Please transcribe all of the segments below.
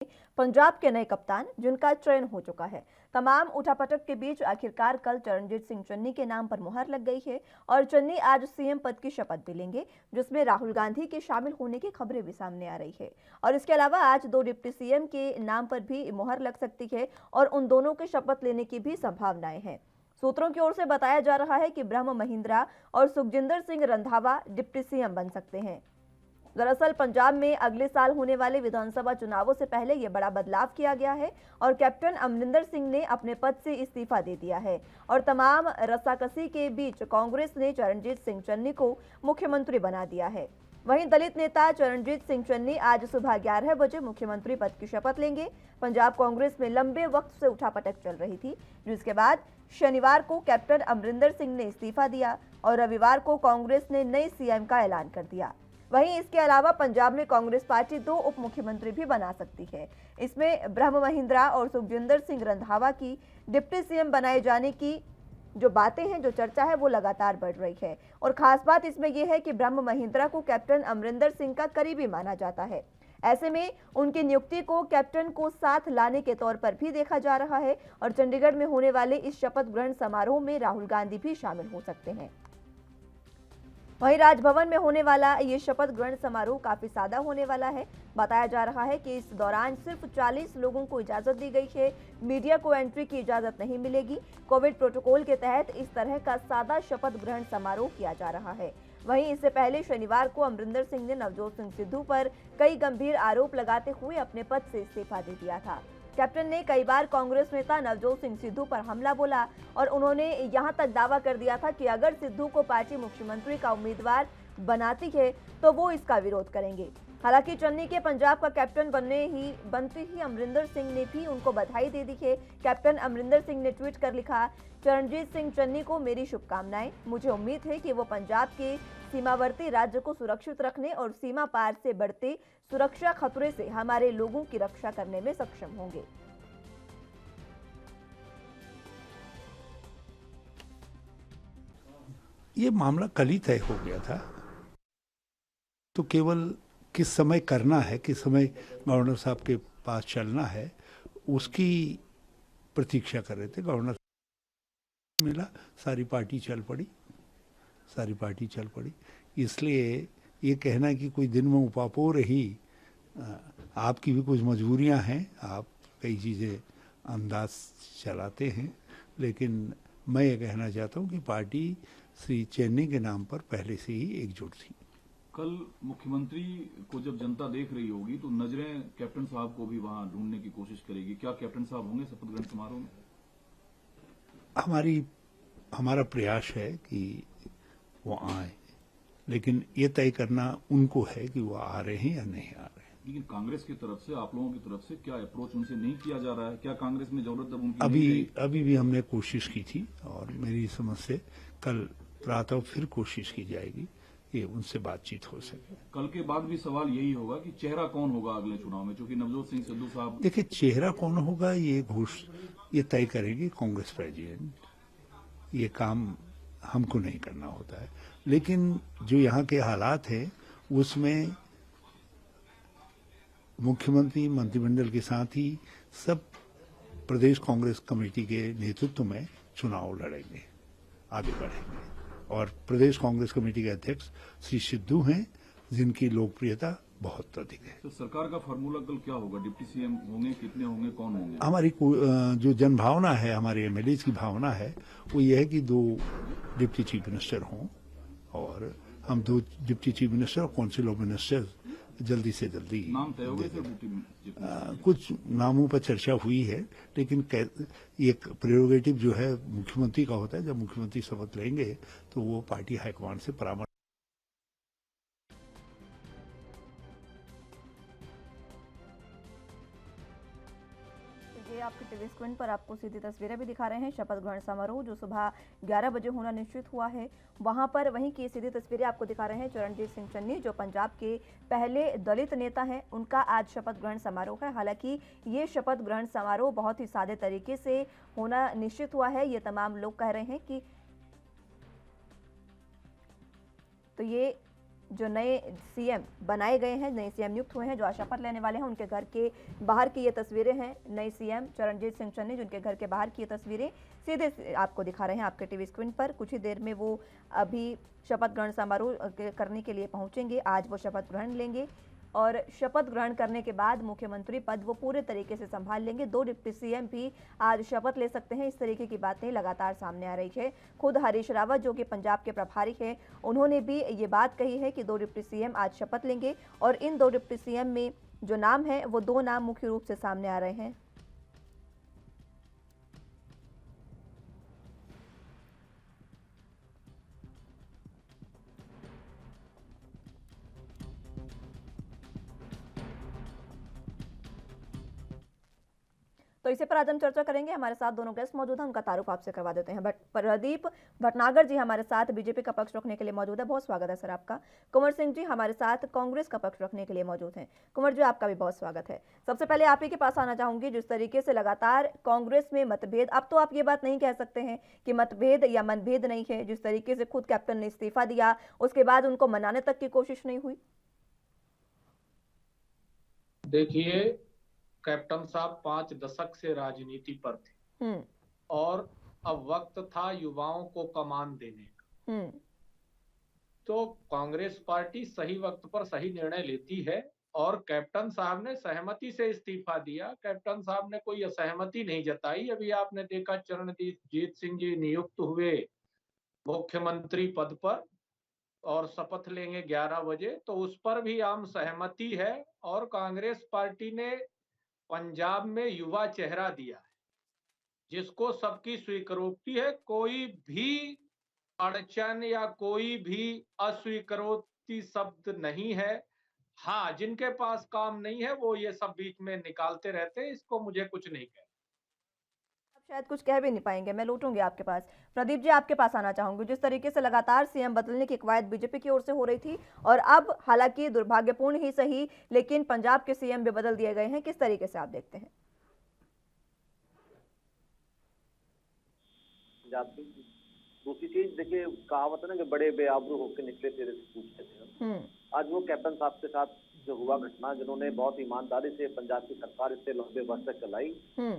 पंजाब के नए कप्तान जिनका चयन हो चुका है। तमाम उठापटक के बीच आखिरकार कल चरणजीत सिंह चन्नी के नाम पर मुहर लग गई है और चन्नी आज सीएम पद की शपथ भी लेंगे, जिसमें राहुल गांधी के शामिल होने की खबरें भी सामने आ रही है। और इसके अलावा आज दो डिप्टी सीएम के नाम पर भी मुहर लग सकती है और उन दोनों के शपथ लेने की भी संभावनाएं हैं। सूत्रों की ओर से बताया जा रहा है कि ब्रह्म महिंद्रा और सुखजिंदर सिंह रंधावा डिप्टी सीएम बन सकते हैं। दरअसल पंजाब में अगले साल होने वाले विधानसभा चुनावों से पहले यह बड़ा बदलाव किया गया है और कैप्टन अमरिंदर सिंह ने अपने पद से इस्तीफा दे दिया है और तमाम रस्साकसी के बीच कांग्रेस ने चरणजीत सिंह चन्नी को मुख्यमंत्री बना दिया है। वहीं दलित नेता चरणजीत सिंह चन्नी आज सुबह 11 बजे मुख्यमंत्री पद की शपथ लेंगे। पंजाब कांग्रेस में लंबे वक्त से उठापटक चल रही थी, जिसके बाद शनिवार को कैप्टन अमरिंदर सिंह ने इस्तीफा दिया और रविवार को कांग्रेस ने नए सीएम का ऐलान कर दिया। वहीं इसके अलावा पंजाब में कांग्रेस पार्टी दो उप मुख्यमंत्री भी बना सकती है। इसमें ब्रह्म महिंद्रा और सुखजिंदर सिंह रंधावा की डिप्टी सीएम बनाए जाने की जो बातें हैं, जो चर्चा है, वो लगातार बढ़ रही है। और खास बात इसमें यह है कि ब्रह्म महिंद्रा को कैप्टन अमरिंदर सिंह का करीबी माना जाता है। ऐसे में उनकी नियुक्ति को कैप्टन को साथ लाने के तौर पर भी देखा जा रहा है और चंडीगढ़ में होने वाले इस शपथ ग्रहण समारोह में राहुल गांधी भी शामिल हो सकते हैं। वहीं राजभवन में होने वाला ये शपथ ग्रहण समारोह काफी सादा होने वाला है। बताया जा रहा है कि इस दौरान सिर्फ 40 लोगों को इजाजत दी गई है। मीडिया को एंट्री की इजाजत नहीं मिलेगी। कोविड प्रोटोकॉल के तहत इस तरह का सादा शपथ ग्रहण समारोह किया जा रहा है। वहीं इससे पहले शनिवार को अमरिंदर सिंह ने नवजोत सिंह सिद्धू पर कई गंभीर आरोप लगाते हुए अपने पद से इस्तीफा दे दिया था। कैप्टन ने कई बार कांग्रेस नेता नवजोत सिंह सिद्धू पर हमला बोला और उन्होंने यहां तक दावा कर दिया था कि अगर सिद्धू को पार्टी मुख्यमंत्री का उम्मीदवार बनाती है तो वो इसका विरोध करेंगे। हालांकि चन्नी के पंजाब का कैप्टन बनते ही अमरिंदर सिंह ने भी उनको बधाई दे दी है। कैप्टन अमरिंदर सिंह ने ट्वीट कर लिखा, चरणजीत सिंह चन्नी को मेरी शुभकामनाएं। मुझे उम्मीद है कि वो पंजाब के सीमावर्ती राज्य को सुरक्षित रखने और सीमा पार से बढ़ते सुरक्षा खतरे से हमारे लोगों की रक्षा करने में सक्षम होंगे। ये मामला कल ही तय हो गया था, तो केवल किस समय करना है, किस समय गवर्नर साहब के पास चलना है, उसकी प्रतीक्षा कर रहे थे। गवर्नर मिला, सारी पार्टी चल पड़ी। इसलिए ये कहना कि कोई दिन में उपापो रही, आपकी भी कुछ मजबूरियां हैं, आप कई चीज़ें अंदाज चलाते हैं, लेकिन मैं ये कहना चाहता हूँ कि पार्टी श्री चन्नी के नाम पर पहले से ही एकजुट थी। कल मुख्यमंत्री को जब जनता देख रही होगी तो नजरें कैप्टन साहब को भी वहां ढूंढने की कोशिश करेगी। क्या कैप्टन साहब होंगे शपथ ग्रहण समारोह में? हमारा प्रयास है कि वो आए, लेकिन ये तय करना उनको है कि वो आ रहे हैं या नहीं आ रहे हैं। लेकिन कांग्रेस की तरफ से, आप लोगों की तरफ से क्या अप्रोच उनसे नहीं किया जा रहा है? क्या कांग्रेस में जरूरत अब उनकी अभी भी हमने कोशिश की थी और मेरी समझ से कल प्रातः फिर कोशिश की जाएगी कि उनसे बातचीत हो सके। कल के बाद भी सवाल यही होगा कि चेहरा कौन होगा अगले चुनाव में, क्योंकि नवजोत सिंह सिद्धू साहब। देखिए, चेहरा कौन होगा ये तय करेगी कांग्रेस प्रेसिडेंट। ये काम हमको नहीं करना होता है, लेकिन जो यहाँ के हालात हैं उसमें मुख्यमंत्री मंत्रिमंडल के साथ ही सब प्रदेश कांग्रेस कमेटी के नेतृत्व में चुनाव लड़ेंगे, आगे बढ़ेंगे। और प्रदेश कांग्रेस कमेटी के अध्यक्ष श्री सिद्धू हैं, जिनकी लोकप्रियता बहुत अधिक है। तो सरकार का फार्मूला कल क्या होगा? डिप्टी सीएम होंगे, कितने होंगे, कौन होंगे? हमारी जो जनभावना है, हमारे एमएलए की भावना है, वो ये है कि 2 डिप्टी चीफ मिनिस्टर हों और हम 2 डिप्टी चीफ मिनिस्टर और काउंसिल ऑफ मिनिस्टर जल्दी से जल्दी। नाम तय हो गए थे? कुछ नामों पर चर्चा हुई है, लेकिन एक प्रेरोगेटिव जो है मुख्यमंत्री का होता है। जब मुख्यमंत्री शपथ लेंगे तो वो पार्टी हाईकमान से परामर्श। आपके टीवी स्क्रीन पर आपको सीधी तस्वीरें भी दिखा रहे हैं। शपथ ग्रहण समारोह जो सुबह 11 बजे होना निश्चित हुआ है, वहां पर वहीं की सीधी तस्वीरें आपको दिखा रहे हैं। चरणजीत सिंह चन्नी जो पंजाब के पहले दलित नेता हैं, उनका आज शपथ ग्रहण समारोह है। हालांकि ये शपथ ग्रहण समारोह बहुत ही सादे तरीके से होना निश्चित हुआ है, ये तमाम लोग कह रहे हैं कि तो ये जो नए सीएम बनाए गए हैं, नए सीएम नियुक्त हुए हैं, जो आज शपथ लेने वाले हैं, उनके घर के बाहर की ये तस्वीरें हैं। नए सीएम चरणजीत सिंह चन्नी, जिनके घर के बाहर की ये तस्वीरें सीधे आपको दिखा रहे हैं आपके टीवी स्क्रीन पर। कुछ ही देर में वो अभी शपथ ग्रहण समारोह करने के लिए पहुंचेंगे। आज वो शपथ ग्रहण लेंगे और शपथ ग्रहण करने के बाद मुख्यमंत्री पद वो पूरे तरीके से संभाल लेंगे। 2 डिप्टी सीएम भी आज शपथ ले सकते हैं। इस तरीके की बातें लगातार सामने आ रही है। खुद हरीश रावत, जो कि पंजाब के प्रभारी हैं, उन्होंने भी ये बात कही है कि 2 डिप्टी सीएम आज शपथ लेंगे और इन 2 डिप्टी सीएम में जो नाम है वो 2 नाम मुख्य रूप से सामने आ रहे हैं। तो इसी पर आज हम चर्चा करेंगे। हमारे साथ दोनों गेस्ट मौजूद हैं, उनका तारुफ आपसे करवा देते हैं। प्रदीप भटनागर जी हमारे साथ बीजेपी का पक्ष रखने के लिए मौजूद है, बहुत स्वागत है सर आपका। कुंवर सिंह जी हमारे साथ कांग्रेस का पक्ष रखने के लिए मौजूद हैं। कुंवर जी, आपका भी बहुत स्वागत है। सबसे पहले आप ही के पास आना चाहूंगी। जिस तरीके से लगातार कांग्रेस में मतभेद, अब तो आप ये बात नहीं कह सकते हैं कि मतभेद या मनभेद नहीं है, जिस तरीके से खुद कैप्टन ने इस्तीफा दिया, उसके बाद उनको मनाने तक की कोशिश नहीं हुई। देखिए, कैप्टन साहब 5 दशक से राजनीति पर थे और अब वक्त था युवाओं को कमान देने का। तो कांग्रेस पार्टी सही वक्त पर सही निर्णय लेती है और कैप्टन साहब ने सहमति से इस्तीफा दिया। कैप्टन साहब ने कोई असहमति नहीं जताई। अभी आपने देखा चरणजीत सिंह जी नियुक्त हुए मुख्यमंत्री पद पर और शपथ लेंगे 11 बजे, तो उस पर भी आम सहमति है। और कांग्रेस पार्टी ने पंजाब में युवा चेहरा दिया है, जिसको सबकी स्वीकृति है। कोई भी अड़चन या कोई भी अस्वीकृति शब्द नहीं है। हाँ, जिनके पास काम नहीं है वो ये सब बीच में निकालते रहते हैं, इसको मुझे कुछ नहीं कहना। आप शायद कुछ कह भी नहीं पाएंगे, मैं लौटूंगी आपके पास। प्रदीप जी, आपके पास आना चाहूंगी। जिस तरीके से लगातार सीएम बदलने की कवायद बीजेपी की ओर से हो रही थी और अब हालांकि दुर्भाग्यपूर्ण ही सही, लेकिन पंजाब के सीएम भी बदल दिए गए हैं, किस तरीके से आप देखते हैं? दूसरी चीज देखिए, कहावत है ना कि बड़े बेआबरू होकर निकले तेरे से पूछते थे। आज वो कैप्टन साहब के साथ जो हुआ घटना, जिन्होंने बहुत ईमानदारी से पंजाब की सरकार इतने लंबे वर्ष तक चलाई,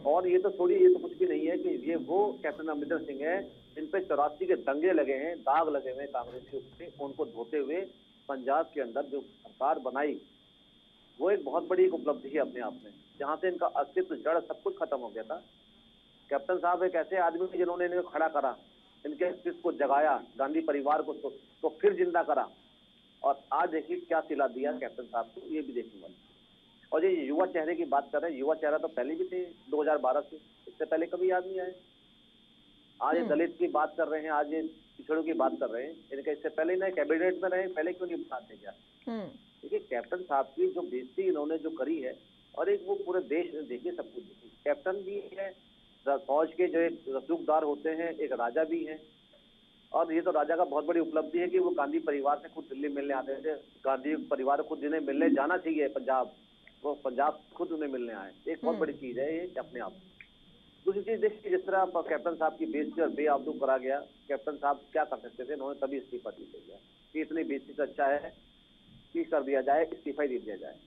और ये तो कुछ भी नहीं है कि ये वो कैप्टन अमरिंदर सिंह है जिन पे 84 के दंगे लगे हैं, दाग लगे हुए कांग्रेसियों पे, उनको धोते हुए पंजाब के अंदर जो सरकार बनाई, वो एक बहुत बड़ी उपलब्धि है अपने आप में, जहाँ से इनका अस्तित्व, जड़ सब कुछ खत्म हो गया था। कैप्टन साहब एक ऐसे आदमी जिन्होंने इन्हें खड़ा करा, इनके अस्तित्व को जगाया, गांधी परिवार को तो फिर जिंदा करा, और आज देखिए क्या सिला दिया कैप्टन साहब को, ये भी देखने वाली। और ये युवा चेहरे की बात कर रहे हैं, युवा चेहरा तो पहले भी थे 2012 से, इससे पहले कभी याद नहीं आए। आज ये दलित की बात कर रहे हैं, आज ये पिछड़ों की बात कर रहे हैं, इनके इससे पहले ना कैबिनेट में रहे, पहले क्यों नहीं बताते क्या? देखिए, कैप्टन साहब की जो बेइज्जती इन्होंने जो करी है, और एक वो पूरे देश ने देखिए, सब कुछ देखिए। कैप्टन भी है, फौज के जो एक रसूखदार होते हैं, एक राजा भी हैं, और ये तो राजा का बहुत बड़ी उपलब्धि है कि वो गांधी परिवार से खुद दिल्ली मिलने आते थे। गांधी परिवार को खुद जिन्हें मिलने जाना चाहिए पंजाब, वो पंजाब खुद उन्हें मिलने आए, एक बहुत बड़ी चीज है ये अपने आप। दूसरी चीज देखिए, जिस तरह कैप्टन साहब की बेइज्जती और बेआबरू करा गया, कैप्टन साहब क्या कर सकते थे, उन्होंने तभी इस्तीफा दे दिया कि इतनी बेइज्जती से अच्छा है कि कर दिया जाए, इस्तीफा ही दे दिया जाए।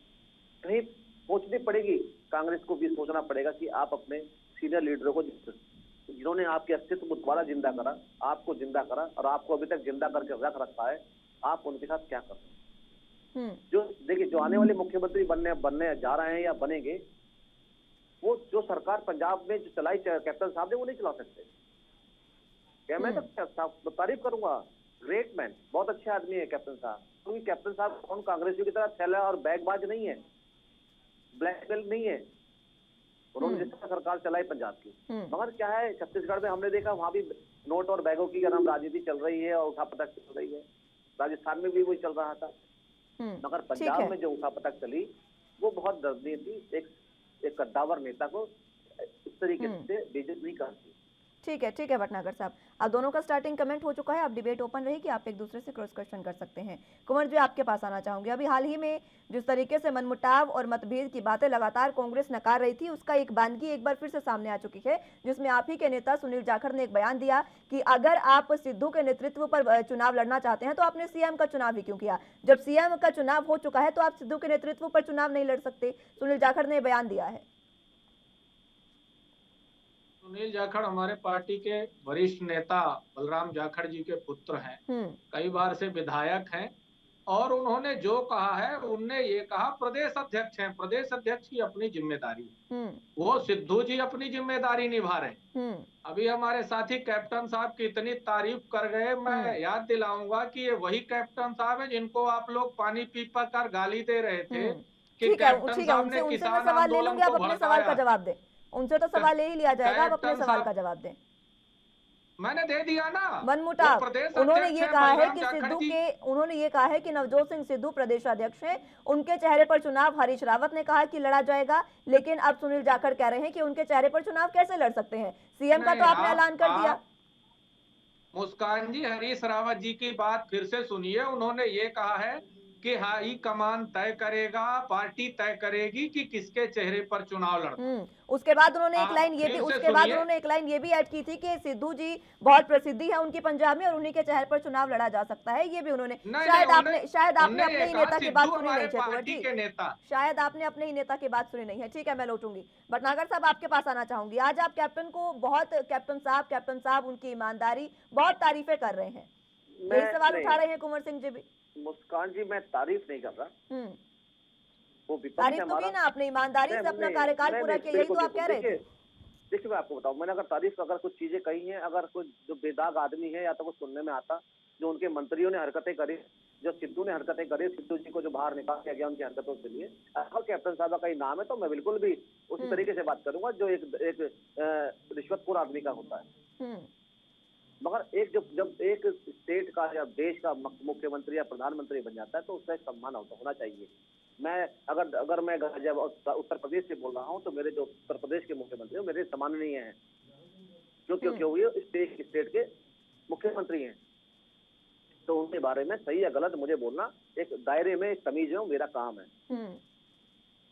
कहीं सोचनी पड़ेगी, कांग्रेस को भी सोचना पड़ेगा कि आप अपने सीनियर लीडरों को, जिन्होंने आपके अस्तित्व को दोबारा जिंदा करा, आपको जिंदा करा और आपको अभी तक जिंदा करके रख रखा है, आप उनके साथ क्या कर रहे हैं? जो देखिए, जो आने वाले मुख्यमंत्री बनने जा रहे हैं या बनेंगे, वो जो सरकार पंजाब में जो चलाई कैप्टन साहब ने, वो नहीं चला सकते क्या? मैं तो तारीफ करूंगा, ग्रेट मैन, बहुत अच्छे आदमी है कैप्टन साहब। क्योंकि कैप्टन साहब कौन कांग्रेसियों की तरह थैला और बैगबाज नहीं है, ब्लैकमेल नहीं है। उन्होंने जिस तरह सरकार चलाई पंजाब की, मगर क्या है, छत्तीसगढ़ में हमने देखा वहां भी नोट और बैगों की राजनीति चल रही है और उठापटक चल रही है। राजस्थान में भी वही चल रहा था, मगर पंजाब में जो उठापटक चली वो बहुत दर्दनीय थी। एक कद्दावर नेता को इस तरीके से बेइज्जत नहीं करती। ठीक है भटनागर साहब, अब दोनों का स्टार्टिंग कमेंट हो चुका है, अब डिबेट ओपन रहेगी, आप एक दूसरे से क्रॉस क्वेश्चन कर सकते हैं। कुंवर जी आपके पास आना चाहूंगी, अभी हाल ही में जिस तरीके से मनमुटाव और मतभेद की बातें लगातार कांग्रेस नकार रही थी, उसका एक बानगी एक बार फिर से सामने आ चुकी है, जिसमें आप ही के नेता सुनील जाखड़ ने एक बयान दिया कि अगर आप सिद्धू के नेतृत्व पर चुनाव लड़ना चाहते हैं तो आपने सीएम का चुनाव ही क्यों किया, जब सीएम का चुनाव हो चुका है तो आप सिद्धू के नेतृत्व पर चुनाव नहीं लड़ सकते। सुनील जाखड़ ने बयान दिया है। सुनील जाखड़ हमारे पार्टी के वरिष्ठ नेता बलराम जाखड़ जी के पुत्र हैं, कई बार से विधायक हैं, और उन्होंने जो कहा है उनने ये कहा, प्रदेश अध्यक्ष हैं, प्रदेश अध्यक्ष की अपनी जिम्मेदारी, वो सिद्धू जी अपनी जिम्मेदारी निभा रहे। अभी हमारे साथी कैप्टन साहब की इतनी तारीफ कर गए, मैं याद दिलाऊंगा कि ये वही कैप्टन साहब है जिनको आप लोग पानी पी कर गाली दे रहे थे कि कैप्टन साहब ने किसान आंदोलन को भड़काया। उनसे तो सवाल ले ही लिया जाएगा, आप अपने सवाल का जवाब दें। मैंने दे दिया ना मनमुटाव, उन्होंने ये कहा है कि उन्होंने ये कहा है कि नवजोत सिंह सिद्धू प्रदेश अध्यक्ष हैं, उनके चेहरे पर चुनाव हरीश रावत ने कहा कि लड़ा जाएगा, लेकिन अब सुनील जाखड़ कह रहे हैं कि उनके चेहरे पर चुनाव कैसे लड़ सकते हैं, सीएम का तो आपने ऐलान कर दिया। मुस्कान जी, हरीश रावत जी की बात फिर से सुनिए, उन्होंने ये कहा है कि हाई कमान तय करेगा, पार्टी तय करेगी कि किसके चेहरे पर चुनाव लड़ना। उसके बाद उन्होंने एक लाइन ये भी ऐड की थी कि सिद्धू जी बहुत प्रसिद्धि है उनकी पंजाब में और उन्हीं के चेहरे पर चुनाव लड़ा जा सकता है, ये भी उन्होंने, शायद आपने अपने ही नेता की बात सुनी नहीं है, शायद आपने अपने ही नेता की बात सुनी नहीं है। ठीक है, मैं लौटूंगी। भटनागर साहब आपके पास आना चाहूंगी, आज आप कैप्टन को बहुत, कैप्टन साहब उनकी ईमानदारी बहुत तारीफें कर रहे हैं, यही सवाल उठा रहे हैं कुंवर सिंह जी भी। मुस्कान जी, मैं तारीफ नहीं कर रहा, वो तारीफ तो की ना आपने, ईमानदारी से अपना कार्यकाल पूरा किया, यही तो आप कह रहे थे। देखिए मैं आपको बताऊं, मैंने अगर तारीफ अगर कुछ चीजें कही हैं, अगर कोई जो बेदाग आदमी है या तो वो सुनने में आता, जो उनके मंत्रियों ने हरकतें करी, जो सिद्धू ने हरकतें करी, सिद्धू जी को जो बाहर निकाल दिया गया उनकी हरकतों के लिए, अगर कैप्टन साहब का ही नाम है तो मैं बिल्कुल भी उसी तरीके से बात करूंगा जो एक रिश्वतखोर आदमी का होता है। मगर जब एक स्टेट का या देश का मुख्यमंत्री या प्रधानमंत्री बन जाता है तो उसका एक सम्मान होना चाहिए। मैं अगर मैं जब उत्तर प्रदेश से बोल रहा हूँ तो मेरे जो उत्तर प्रदेश के मुख्यमंत्री हैं मेरे सम्माननीय हैं, क्योंकि वो स्टेट के मुख्यमंत्री हैं, तो उनके बारे में सही या गलत मुझे बोलना एक दायरे में, एक तमीज है, मेरा काम है,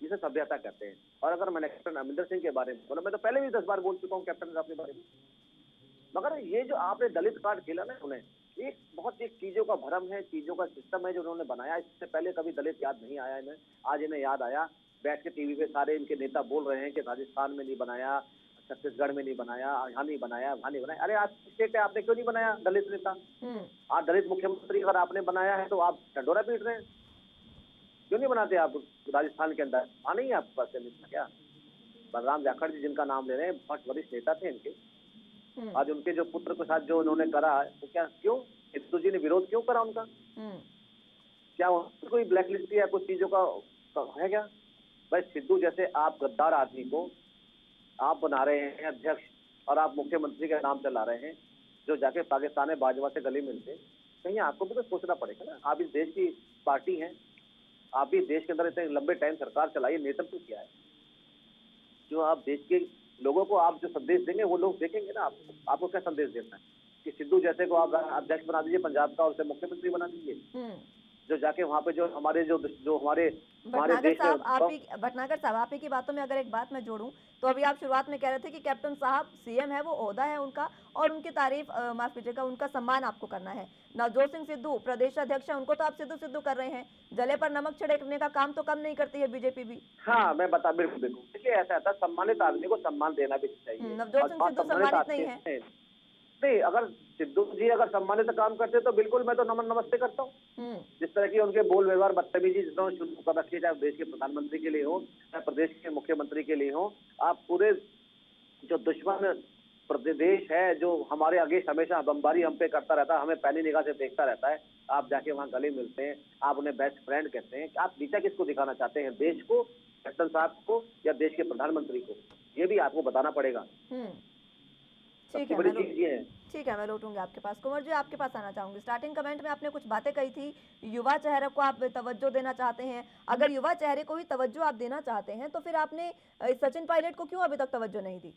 जिसे सभ्यता कहते हैं। और अगर मैंने कैप्टन अमरिंदर सिंह के बारे में बोला, मैं तो पहले भी 10 बार बोल चुका हूँ कैप्टन साहब के बारे में, मगर ये जो आपने दलित कार्ड खेला ना, उन्हें एक चीजों का भ्रम है, चीजों का सिस्टम है जो उन्होंने बनाया, इससे पहले कभी दलित याद नहीं आया इन्हें, आज इन्हें याद आया। बैठ के टीवी पे सारे इनके नेता बोल रहे हैं कि राजस्थान में नहीं बनाया, छत्तीसगढ़ में नहीं बनाया, यहाँ नहीं बनाया, वहाँ नहीं बनाया। अरे आज स्टेट है, आपने क्यों नहीं बनाया दलित नेता? आज दलित मुख्यमंत्री अगर आपने बनाया है तो आप ढंडोरा पीट रहे हैं, क्यों नहीं बनाते आप राजस्थान के अंदर? हाँ, नहीं है आपके पास नेता क्या? बलराम जाखड़ जी जिनका नाम ले रहे हैं, बहुत वरिष्ठ नेता थे इनके, आज उनके जो पुत्र के साथ जो उन्होंने करा तो क्या, क्यों सिद्धू जी ने विरोध क्यों करा उनका? क्या कोई ब्लैक लिस्ट या कुछ चीजों का है क्या? भाई सिद्धू जैसे आप गद्दार आदमी को आप बना रहे हैं अध्यक्ष और आप मुख्यमंत्री का नाम चला रहे हैं, जो जाके पाकिस्तान में बाजवा से गले मिलते, कहीं आपको भी तो सोचना पड़ेगा ना। आप इस देश की पार्टी हैं, आप भी देश के अंदर इतने लंबे टाइम सरकार चलाई, नेतृत्व किया है, जो आप देश के लोगों को आप जो संदेश देंगे वो लोग देखेंगे ना। आपको क्या संदेश देना है कि सिद्धू जैसे को आप अध्यक्ष बना दीजिए पंजाब का और उसे मुख्यमंत्री बना दीजिए, जो जाके वहाँ पे जो हमारे देश में। भटनागर साहब, आप ही की बातों में अगर एक बात मैं जोड़ूं तो अभी आप शुरुआत में कह रहे थे कि कैप्टन साहब सीएम है, वो ओहदा है उनका और उनकी तारीफ, माफ कीजिएगा, उनका सम्मान आपको करना है। नवजोत सिंह सिद्धू प्रदेश अध्यक्ष है, उनको तो आप सिद्धू सिद्धू कर रहे हैं, जले पर नमक छिड़कने का काम तो कम नहीं करती है बीजेपी भी। हाँ, मैं बिल्कुल देखिए ऐसा था, सम्मानित आदमी को सम्मान देना भी चाहिए। नवजोत सिंह सिद्धू सम्मानित नहीं है। नहीं, अगर सिद्धू जी अगर सम्मानित काम करते तो बिल्कुल मैं तो नमन नमस्ते करता हूँ। जिस तरह की उनके बोल व्यवहार बदतमीजी जितना शुरू कर रखी है, चाहे देश के प्रधानमंत्री के लिए हो चाहे प्रदेश के मुख्यमंत्री के लिए हो, आप पूरे जो दुश्मन प्रदेश है जो हमारे आगे हमेशा बमबारी हम पे करता रहता है, हमें पैनी निगाह से देखता रहता है, आप जाके वहाँ गले मिलते हैं, आप उन्हें बेस्ट फ्रेंड कहते हैं। आप नीचा किसको दिखाना चाहते हैं, देश को, कैप्टन साहब को या देश के प्रधानमंत्री को? ये भी आपको बताना पड़ेगा। ठीक है, मैं लौटूंगी आपके पास। कुंवर जी आपके पास आना चाहूंगी। स्टार्टिंग कमेंट में आपने कुछ बातें कही थी, युवा चेहरे को आप तवज्जो देना चाहते हैं। अगर युवा चेहरे को ही तवज्जो आप देना चाहते हैं तो फिर आपने सचिन पायलट को क्यों अभी तक तवज्जो नहीं दी?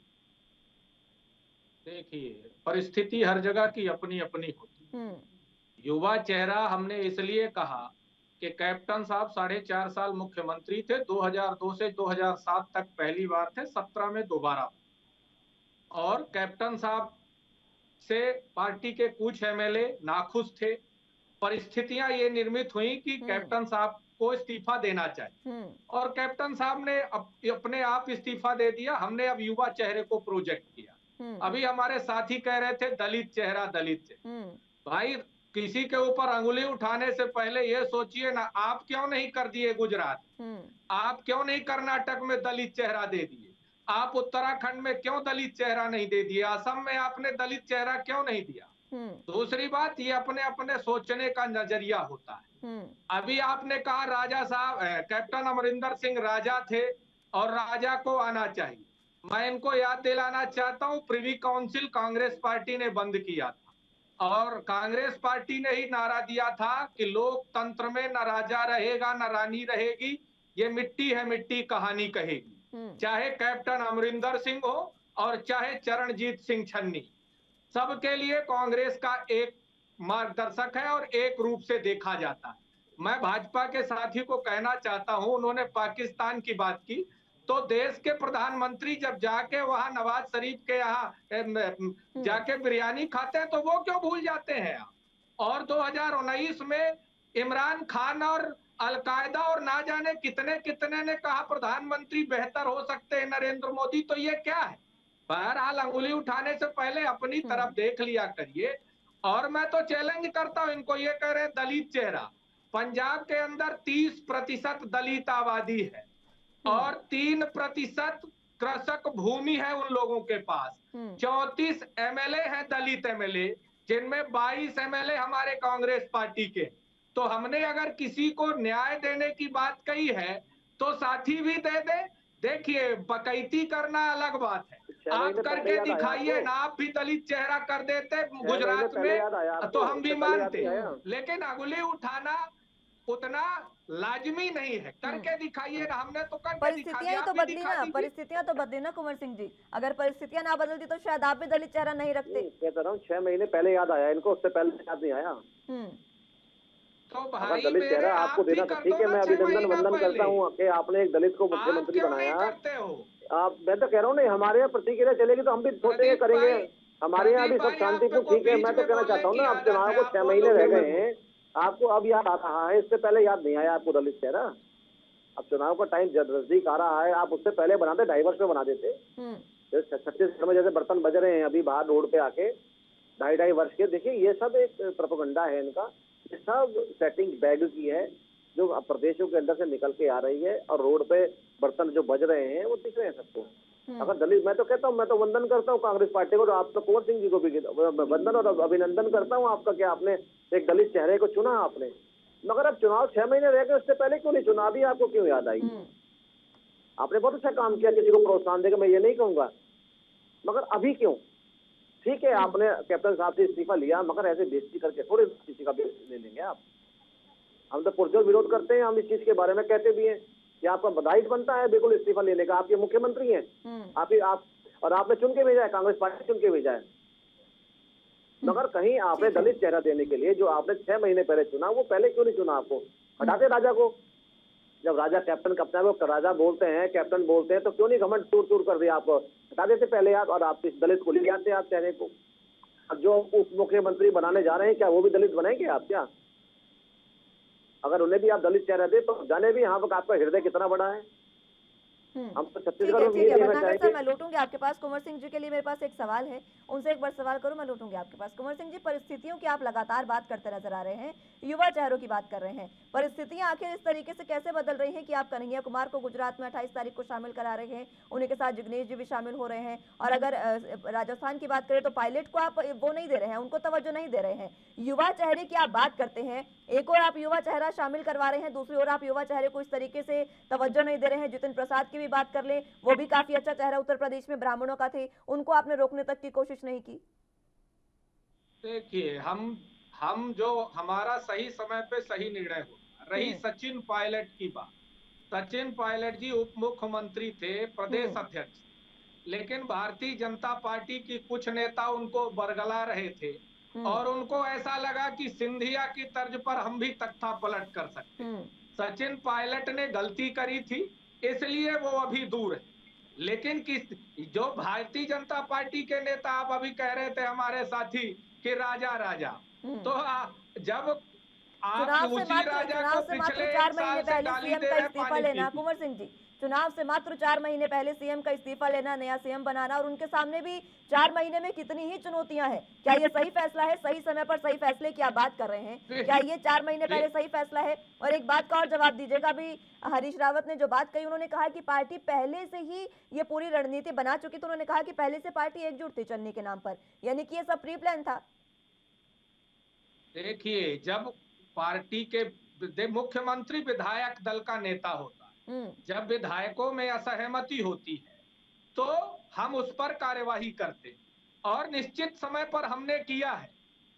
देखिए, परिस्थिति हर जगह की अपनी अपनी होती है। युवा चेहरा हमने इसलिए कहा कि कैप्टन साहब 4.5 साल मुख्यमंत्री थे, 2002 से 2007 तक पहली बार थे, 17 में दोबारा। और कैप्टन साहब से पार्टी के कुछ एमएलए नाखुश थे। परिस्थितियां ये निर्मित हुई कि कैप्टन साहब को इस्तीफा देना चाहिए और कैप्टन साहब ने अपने आप इस्तीफा दे दिया। हमने अब युवा चेहरे को प्रोजेक्ट किया। अभी हमारे साथी कह रहे थे दलित चेहरा, दलित चेहरा। भाई, किसी के ऊपर अंगुली उठाने से पहले ये सोचिए ना, आप क्यों नहीं कर दिए गुजरात, आप क्यों नहीं कर्नाटक में दलित चेहरा दे दिए, आप उत्तराखंड में क्यों दलित चेहरा नहीं दे दिया, असम में आपने दलित चेहरा क्यों नहीं दिया। दूसरी बात, ये अपने अपने सोचने का नजरिया होता है। अभी आपने कहा राजा साहब, कैप्टन अमरिंदर सिंह राजा थे और राजा को आना चाहिए। मैं इनको याद दिलाना चाहता हूं, प्रिवी काउंसिल कांग्रेस पार्टी ने बंद किया था और कांग्रेस पार्टी ने ही नारा दिया था कि लोकतंत्र में न राजा रहेगा न रानी रहेगी, ये मिट्टी है मिट्टी कहानी कहेगी। चाहे कैप्टन अमरिंदर सिंह हो और चाहे चरणजीत सिंह छन्नी, सबके लिए कांग्रेस का एक मार्गदर्शक है और एक रूप से देखा जाता है। मैं भाजपा के साथी को कहना चाहता हूं, उन्होंने पाकिस्तान की बात की, तो देश के प्रधानमंत्री जब जाके वहां नवाज शरीफ के यहाँ जाके बिरयानी खाते हैं तो वो क्यों भूल जाते हैं। और 2019 में इमरान खान और अलकायदा और ना जाने कितने कितने ने कहा प्रधानमंत्री बेहतर हो सकते हैं नरेंद्र मोदी, तो ये क्या है। बहरहाल, अंगुली उठाने से पहले अपनी तरफ देख लिया करिए। और मैं तो चैलेंज करता हूं इनको, ये कह रहे दलित चेहरा, पंजाब के अंदर 30% दलित आबादी है और 3% कृषक भूमि है उन लोगों के पास। 34 एमएलए हैं दलित एमएलए, जिनमें 22 एमएलए हमारे कांग्रेस पार्टी के। तो हमने अगर किसी को न्याय देने की बात कही है तो साथी भी दे दे। देखिए, बकैती करना अलग बात है, आप करके दिखाइए ना, आप भी दलित चेहरा कर देते गुजरात में तो हम भी मानते, लेकिन अंगुली उठाना उतना लाजमी नहीं है। करके दिखाइए ना, हमने तो करके परिस्थितियां तो बदली ना, परिस्थितियां तो बदली ना कुंवर सिंह जी। अगर परिस्थितियां ना बदलती तो शायद आप भी दलित चेहरा नहीं रखते। कहता रहा हूँ 6 महीने पहले याद आया इनको, उससे पहले याद नहीं आया। तो भाई, दलित चेहरा आपको देना था, ठीक है, मैं अभिनंदन वंदन करता हूँ कि आपने एक दलित को मुख्यमंत्री बनाया। आप, मैं तो कह रहा हूँ नहीं, हमारे यहाँ प्रतिक्रिया चलेगी तो हम भी सोचेंगे करेंगे। हमारे यहाँ भी सब शांतिपूर्ण, ठीक है। मैं तो कहना चाहता हूँ ना, आप चुनाव को 6 महीने रह गए हैं, आपको अब याद आ रहा है, इससे पहले याद नहीं आया आपको दलित चेहरा। अब चुनाव का टाइम नजदीक आ रहा है, आप उससे पहले बनाते, 2.5 वर्ष में बना देते। छत्तीसगढ़ में जैसे बर्तन बज रहे हैं अभी बाहर रोड पे आके, 2.5 वर्ष के। देखिए, ये सब एक प्रोपेगेंडा है इनका, ये सब सेटिंग बैग की है जो प्रदेशों के अंदर से निकल के आ रही है और रोड पे बर्तन जो बज रहे हैं वो दिख रहे हैं सबको। अगर दलित, मैं तो कहता हूँ, मैं तो वंदन करता हूँ कांग्रेस पार्टी को, तो आप तो कुंवर सिंह जी को भी वंदन और अभिनंदन करता हूँ आपका, क्या आपने एक दलित चेहरे को चुना आपने। मगर अब चुनाव 6 महीने रह गए, उससे पहले क्यों नहीं चुना, अभी आपको क्यों याद आई। आपने बहुत अच्छा काम किया, किसी को प्रोत्साहन देकर, मैं ये नहीं कहूंगा, मगर अभी क्यों। ठीक है, आपने कैप्टन साहब से इस्तीफा लिया, मगर ऐसे बेइज्जती करके थोड़े किसी का भी ले लेंगे आप। हम तो पुरजोर विरोध करते हैं, हम इस चीज के बारे में कहते भी हैं कि आपका दायित्व बनता है बिल्कुल इस्तीफा लेने का, आपके मुख्यमंत्री हैं, आप और आपने चुन के भेजा है, कांग्रेस पार्टी चुन के भेजा है। मगर कहीं आपने दलित चेहरा देने के लिए जो आपने 6 महीने पहले चुना, वो पहले क्यों नहीं चुना। आपको हटाते राजा को, जब राजा कैप्टन अपने को राजा बोलते हैं, कैप्टन बोलते हैं, तो क्यों नहीं घमंड टूर टूर कर दिया, आपको हटा देते पहले आप, और आप इस दलित को ले जाते आप चेहरे को। अब जो उप मुख्यमंत्री बनाने जा रहे हैं, क्या वो भी दलित बनाएंगे आप क्या। अगर उन्हें भी आप दलित चेहरा दे तो जाने भी यहाँ पर आपका हृदय कितना बड़ा है। हम तो छत्तीसगढ़ में मैं लौटूंगी आपके पास। कुंवर सिंह जी के लिए मेरे पास एक सवाल है, उनसे एक बार सवाल करूं, मैं लौटूंगी आपके पास। कुंवर सिंह जी, परिस्थितियों की आप लगातार बात करते नजर आ रहे हैं, युवा चेहरों की बात कर रहे हैं। परिस्थितियां आखिर इस तरीके से कैसे बदल रही हैं कि आप कन्हैया कुमार को गुजरात में 28 तारीख को शामिल करा रहे हैं, उन्हीं के साथ जिग्नेश जी भी शामिल हो रहे हैं। और अगर राजस्थान की बात करें तो पायलट को आप वो नहीं दे रहे हैं, उनको तवज्जो नहीं दे रहे हैं। युवा चेहरे की आप बात करते हैं, एक और आप युवा चेहरा शामिल करवा रहे हैं, दूसरी ओर आप युवा चेहरे को इस तरीके से तवज्जो नहीं दे रहे हैं। जितिन प्रसाद की भी बात कर ले, वो भी काफी अच्छा चेहरा उत्तर प्रदेश में ब्राह्मणों का थे, उनको आपने रोकने तक की कोशिश नहीं की। देखिए, हम जो हमारा सही समय पे सही निर्णय हुआ। रही सचिन पायलट की बात, सचिन पायलट जी उप मुख्यमंत्री थे, प्रदेश अध्यक्ष, लेकिन भारतीय जनता पार्टी की कुछ नेता उनको बरगला रहे थे और उनको ऐसा लगा कि सिंधिया की तर्ज पर हम भी तख्ता पलट कर सकते। सचिन पायलट ने गलती करी थी, इसलिए वो अभी दूर है। लेकिन जो भारतीय जनता पार्टी के नेता, आप अभी कह रहे थे हमारे साथी कि राजा राजा, तो जब आप उसी राजा को पिछले 4 महीने पहले सीएम का इस्तीफा लेना, कुंवर सिंह जी, चुनाव से मात्र 4 महीने पहले सीएम का इस्तीफा लेना, नया सीएम बनाना, और उनके सामने भी 4 महीने में कितनी ही चुनौतियां हैं। क्या ये सही फैसला है? सही समय पर सही फैसले की आप बात कर रहे हैं, क्या ये 4 महीने पहले सही फैसला है? और एक बात का और जवाब दीजिएगा, अभी हरीश रावत ने जो बात कही, उन्होंने कहा कि पार्टी पहले से ही ये पूरी रणनीति बना चुकी, तो उन्होंने कहा कि पहले से पार्टी एकजुट थी चन्नी के नाम पर, यानी कि ये सब प्री प्लान था। देखिए, जब पार्टी के मुख्यमंत्री विधायक दल का नेता होता है, जब विधायकों में असहमति होती है तो हम उस पर कार्यवाही करते, और निश्चित समय पर हमने किया है।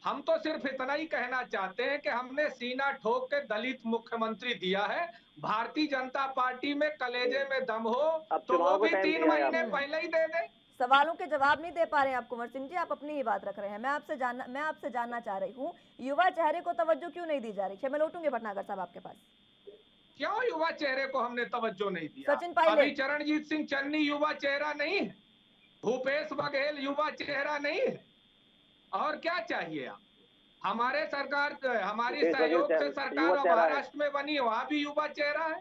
हम तो सिर्फ इतना ही कहना चाहते हैं कि हमने सीना ठोक के दलित मुख्यमंत्री दिया है। भारतीय जनता पार्टी में कलेजे में दम हो तो वो भी 3 महीने पहले ही दे दे। सवालों के जवाब नहीं दे पा रहे हैं आप कुंवर सिंह जी, आप अपनी ही बात रख रहे हैं। मैं आपसे जानना चाह रही हूँ, युवा चेहरे को तवज्जो क्यों नहीं दी जा रही है? मैं लौटूंगी भटनागर साहब आपके पास। क्यों युवा चेहरे को हमने तवज्जो नहीं दिया? सचिन पायलट, अभी चरणजीत सिंह चन्नी युवा चेहरा नहीं है, भूपेश बघेल युवा चेहरा नहीं है, और क्या चाहिए आप? हमारे सरकार, हमारी सहयोग से सरकार महाराष्ट्र में बनी, वहां भी युवा चेहरा है,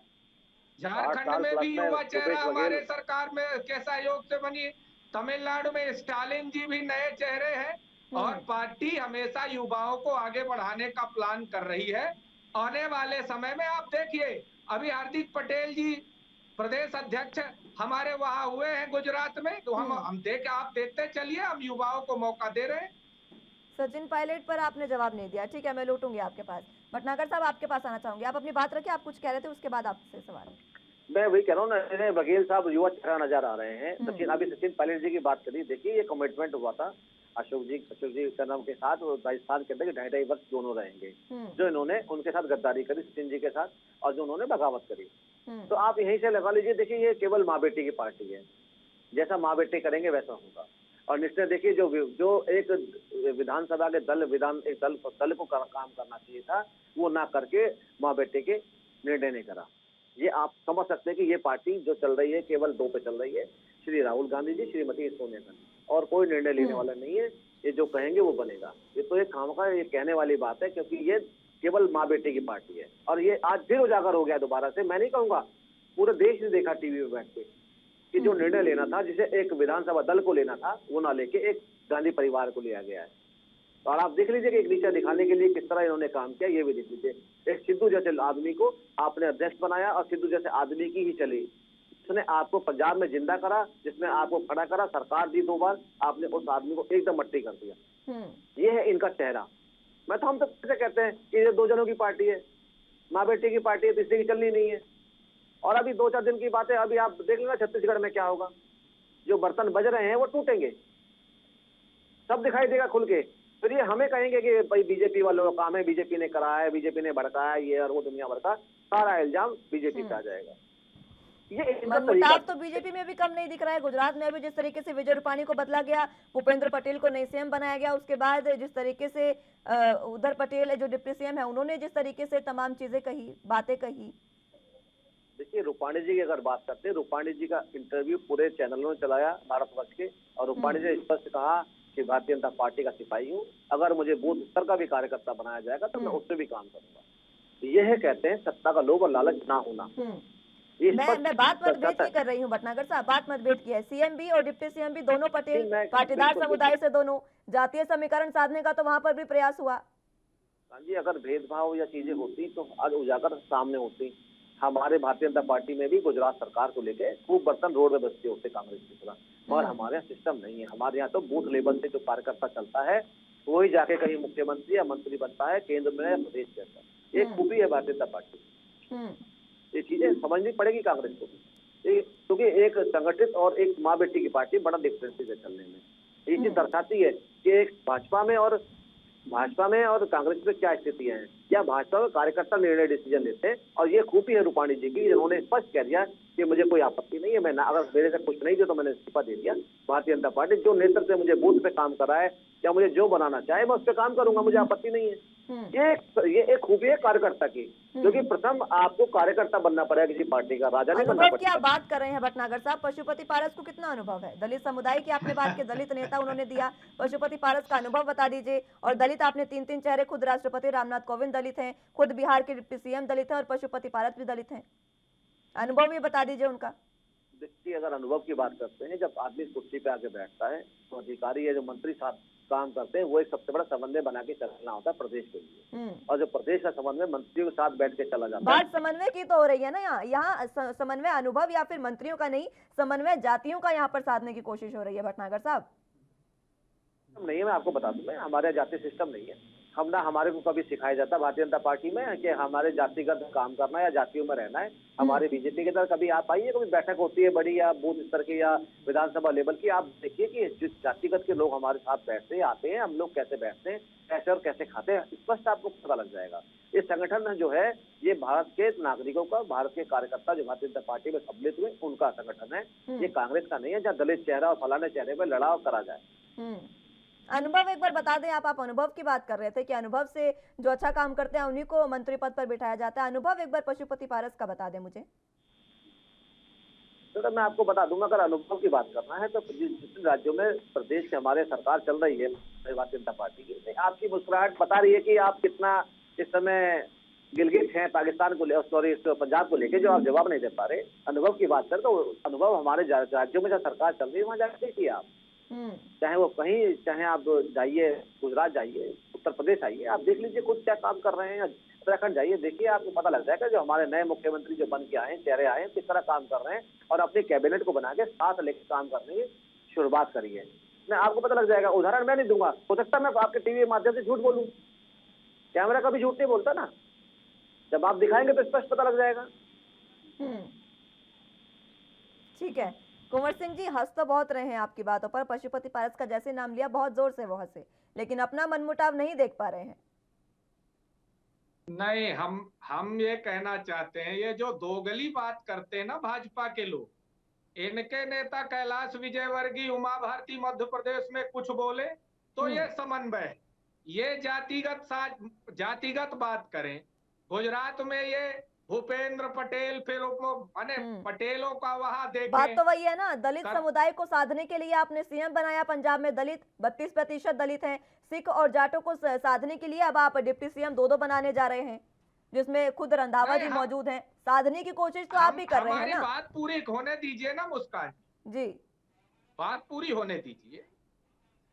झारखंड में भी युवा चेहरा हमारे सरकार में के सहयोग से बनी, तमिलनाडु में स्टालिन जी भी नए चेहरे हैं, और पार्टी हमेशा युवाओं को आगे बढ़ाने का प्लान कर रही है। आने वाले समय में आप देखिए, अभी हार्दिक पटेल जी प्रदेश अध्यक्ष हमारे वहां हुए हैं गुजरात में, तो हम आप देखते चलिए, हम युवाओं को मौका दे रहे हैं। सचिन पायलट पर आपने जवाब नहीं दिया, ठीक है, मैं लौटूंगी आपके पास। भटनागर साहब आपके पास आना चाहूंगी, आप अपनी बात रखिए, आप कुछ कह रहे थे, उसके बाद आपसे सवाल। मैं वही कह रहा हूँ ना, बघेल साहब युवा चेहरा नजर आ रहे हैं। सचिन पायलट जी की बात करी, देखिए ये कमिटमेंट हुआ था अशोक जी का नाम के साथ, राजस्थान के अंदर 2.5 वर्ष दोनों रहेंगे, जो इन्होंने उनके साथ गद्दारी करी सचिन जी के साथ, और जो उन्होंने बगावत करी। तो आप यहीं से लगा लीजिए, देखिए ये केवल माँ बेटी की पार्टी है, जैसा माँ बेटे करेंगे वैसा होगा। और निश्चय देखिए, जो एक विधानसभा के दल को काम करना चाहिए था, वो ना करके माँ बेटे के निर्णय नहीं करा। ये आप समझ सकते हैं कि ये पार्टी जो चल रही है केवल 2 पे चल रही है, श्री राहुल गांधी जी, श्रीमती सोनिया गांधी, और कोई निर्णय लेने वाला नहीं है। ये जो कहेंगे वो बनेगा। ये तो एक खामखा ये कहने वाली बात है, क्योंकि ये केवल माँ बेटे की पार्टी है। और ये आज फिर उजागर हो गया दोबारा से। मैं नहीं कहूंगा, पूरे देश ने देखा टीवी में बैठ के कि जो निर्णय लेना था, जिसे एक विधानसभा दल को लेना था, वो ना लेके एक गांधी परिवार को लिया गया है। और आप देख लीजिए कि एक नीचा दिखाने के लिए किस तरह इन्होंने काम किया, ये भी देख लीजिए। एक सिद्धू जैसे आदमी को आपने अध्यक्ष बनाया, और सिद्धू जैसे आदमी की ही चली, जिसने आपको पंजाब में जिंदा करा, जिसने आपको खड़ा करा, सरकार दी 2 बार, आपने उस आदमी को एकदम मट्टी कर दिया। ये है इनका चेहरा। मैं तो हम तो कैसे कहते हैं कि ये 2 जनों की पार्टी है, माँ बेटे की पार्टी है, तो इससे की चलनी नहीं है। और अभी 2-4 दिन की बात है, अभी आप देख लेना छत्तीसगढ़ में क्या होगा। जो बर्तन बज रहे हैं वो टूटेंगे, सब दिखाई देगा खुल के। फिर ये हमें कहेंगे कि भाई बीजेपी वालों का काम है, बीजेपी ने कराया है, बीजेपी ने भड़काया है, ये और वो, दुनिया भर का सारा इल्जाम बीजेपी पे आ जाएगा। ये मुटाव तो बीजेपी में भी कम नहीं दिख रहा है। गुजरात में अभी जिस तरीके से विजय रूपाणी को बदला गया, भूपेंद्र पटेल को नई सीएम बनाया गया, उसके बाद जिस तरीके से उधर पटेल जो डिप्टी सीएम है, उन्होंने जिस तरीके से तमाम चीजें कही, बातें कही। देखिए, रूपाणी जी की अगर बात करते हैं, रूपाणी जी का इंटरव्यू पूरे चैनलों में चलाया भारतवर्ष के, और रूपाणी जी ने स्पष्ट कहा कि भारतीय जनता पार्टी का सिपाही हूँ, अगर मुझे बूथ स्तर का भी कार्यकर्ता बनाया जाएगा तो मैं उससे भी काम करूंगा। यह कहते हैं सत्ता का लोभ और लालच ना होना। मैं बात मतभेद की कर रही हूँ भटनागर साहब, बात मतभेद की है। सीएम भी और डिप्टी सीएम भी दोनों पटेल पाटीदार समुदाय से, दोनों जातीय समीकरण साधने का तो वहां पर भी प्रयास हुआ। हाँ जी, अगर भेदभाव या चीजें होती तो आज उजागर सामने होती। हमारे भारतीय जनता पार्टी में भी गुजरात सरकार को लेके खूब बर्तन रोड में बचते होते कांग्रेस की तरह, और हमारे यहाँ सिस्टम नहीं है। हमारे यहाँ तो बूथ लेवल से जो कार्यकर्ता चलता है वही जाके कहीं मुख्यमंत्री या मंत्री बनता है, केंद्र में या प्रदेश के अंदर। एक खूबी है भारतीय जनता पार्टी। ये चीजें समझनी पड़ेगी कांग्रेस को, क्योंकि एक संगठित और एक माँ बेटी की पार्टी बड़ा डिफरेंस है चलने में। ये चीज दर्शाती है कि एक भाजपा में और कांग्रेस में क्या स्थितियां हैं, या भाजपा में कार्यकर्ता निर्णय डिसीजन लेते हैं। और ये खूबी है रूपाणी जी की, जिन्होंने स्पष्ट कह दिया ये मुझे कोई आपत्ति नहीं है। मैं ना, अगर मेरे से कुछ नहीं दिया तो मैंने इस्तीफा दे दिया। भारतीय जनता पार्टी जो नेतृत्व से मुझे बूथ पे काम करा है या मुझे जो बनाना चाहे मैं उस पर काम करूंगा, मुझे आपत्ति नहीं है। ये एक खूबी है कार्यकर्ता की, क्योंकि प्रथम आपको कार्यकर्ता बनना पड़ेगा किसी पार्टी का, राजा नहीं बनना अनुभव की पड़ेगा। आप बात कर रहे हैं भटनागर साहब, पशुपति पारस को कितना अनुभव है? दलित समुदाय की आपने बात की, दलित नेता उन्होंने दिया, पशुपति पारस का अनुभव बता दीजिए। और दलित आपने 3 चेहरे, खुद राष्ट्रपति रामनाथ कोविंद दलित हैं, खुद बिहार के डिप्टी सीएम दलित हैं और पशुपति पारस भी दलित हैं। अनुभव भी बता दीजिए उनका। देखिए, अगर अनुभव की बात करते हैं, जब आदमी कुर्सी पे आके बैठता है तो अधिकारी या जो मंत्री साहब काम करते हैं वो एक सबसे बड़ा समन्वय बना के चलना होता है प्रदेश के लिए। और जो प्रदेश का समन्वय मंत्रियों के साथ बैठ के चला जाता है। बात समन्वय की तो हो रही है ना यहाँ समन्वय अनुभव या फिर मंत्रियों का नहीं, समन्वय जातियों का यहाँ पर साधने की कोशिश हो रही है भटनागर साहब। नहीं है, मैं आपको बता दूं, मैं हमारे जाति सिस्टम नहीं है। हम ना, हमारे को कभी सिखाया जाता भारतीय जनता पार्टी में कि हमारे जातिगत काम करना है या जातियों में रहना है। हमारे बीजेपी के तरह कभी आप आइए, कभी बैठक होती है बड़ी या बूथ स्तर की या विधानसभा लेवल की, आप देखिए कि जिस जातिगत के लोग हमारे साथ बैठते हैं, आते हैं, हम लोग कैसे बैठते हैं, कैसे और कैसे खाते हैं, स्पष्ट आपको पता लग जाएगा। ये संगठन जो है ये भारत के नागरिकों का, भारत के कार्यकर्ता जो भारतीय जनता पार्टी में सम्मिलित हुए उनका संगठन है। ये कांग्रेस का नहीं है जहाँ दलित चेहरा और फलाने चेहरे पर लड़ाव करा जाए। अनुभव एक बार बता दें, आप अनुभव की बात कर रहे थे कि अनुभव से जो अच्छा काम करते हैं उन्हीं को मंत्री पद पर बिठाया जाता है। अनुभव एक बार पशुपति पारस का बता दें मुझे। तो मैं आपको बता दूंगा, अगर अनुभव की बात करना है तो जिन राज्यों में प्रदेश के हमारे सरकार चल रही है भारतीय जनता पार्टी की, आपकी मुस्कुराहट बता रही है कि आप कितना इस समय गिलगित हैं पाकिस्तान को, सॉरी पंजाब को लेके, जो आप जवाब नहीं दे पा रहे। अनुभव की बात करें तो अनुभव हमारे राज्यों में जहाँ सरकार चल रही है वहाँ जाके देखिए आप, चाहे वो कहीं, चाहे आप जाइए गुजरात जाइए, उत्तर प्रदेश आइए, आप देख लीजिए खुद क्या काम कर रहे हैं। उत्तराखंड जाइए, देखिए, आपको पता लग जाएगा जो हमारे नए मुख्यमंत्री जो बन के आए हैं, चेहरे आए हैं, किस तरह काम कर रहे हैं और अपने कैबिनेट को बना के साथ लेकर काम करने की शुरुआत करी है। मैं आपको पता लग जाएगा। उदाहरण मैं नहीं दूंगा, हो सकता है मैं आपके टीवी के माध्यम से झूठ बोलूं, कैमरा कभी झूठ नहीं बोलता ना, जब आप दिखाएंगे तो स्पष्ट पता लग जाएगा। ठीक है, कुंवर सिंह जी हंस तो बहुत रहे हैं आपकी बातों पर। पशुपति पारस का जैसे नाम लिया बहुत जोर से वो हंसे, लेकिन अपना मनमुटाव नहीं देख पा रहे हैं। नहीं, हम ये कहना चाहते हैं, ये जो दोगली बात करते हैं ना भाजपा के लोग, इनके नेता कैलाश विजयवर्गीय उमा भारती मध्य प्रदेश में कुछ बोले तो ये समन्वय, ये जातिगत बात करें। गुजरात में ये भूपेंद्र पटेल, फिर माने पटेलों का वहां देखें। बात तो वही है ना, दलित समुदाय को साधने के लिए आपने सीएम बनाया। पंजाब में दलित 32% दलित हैं। सिख और जाटों को साधने के लिए अब आप डिप्टी सीएम 2 बनाने जा रहे हैं, जिसमें खुद रंधावा जी मौजूद हैं। साधने की कोशिश तो आप भी कर रहे हैं ना। बात पूरी होने दीजिए ना मुस्कान जी, बात पूरी होने दीजिए।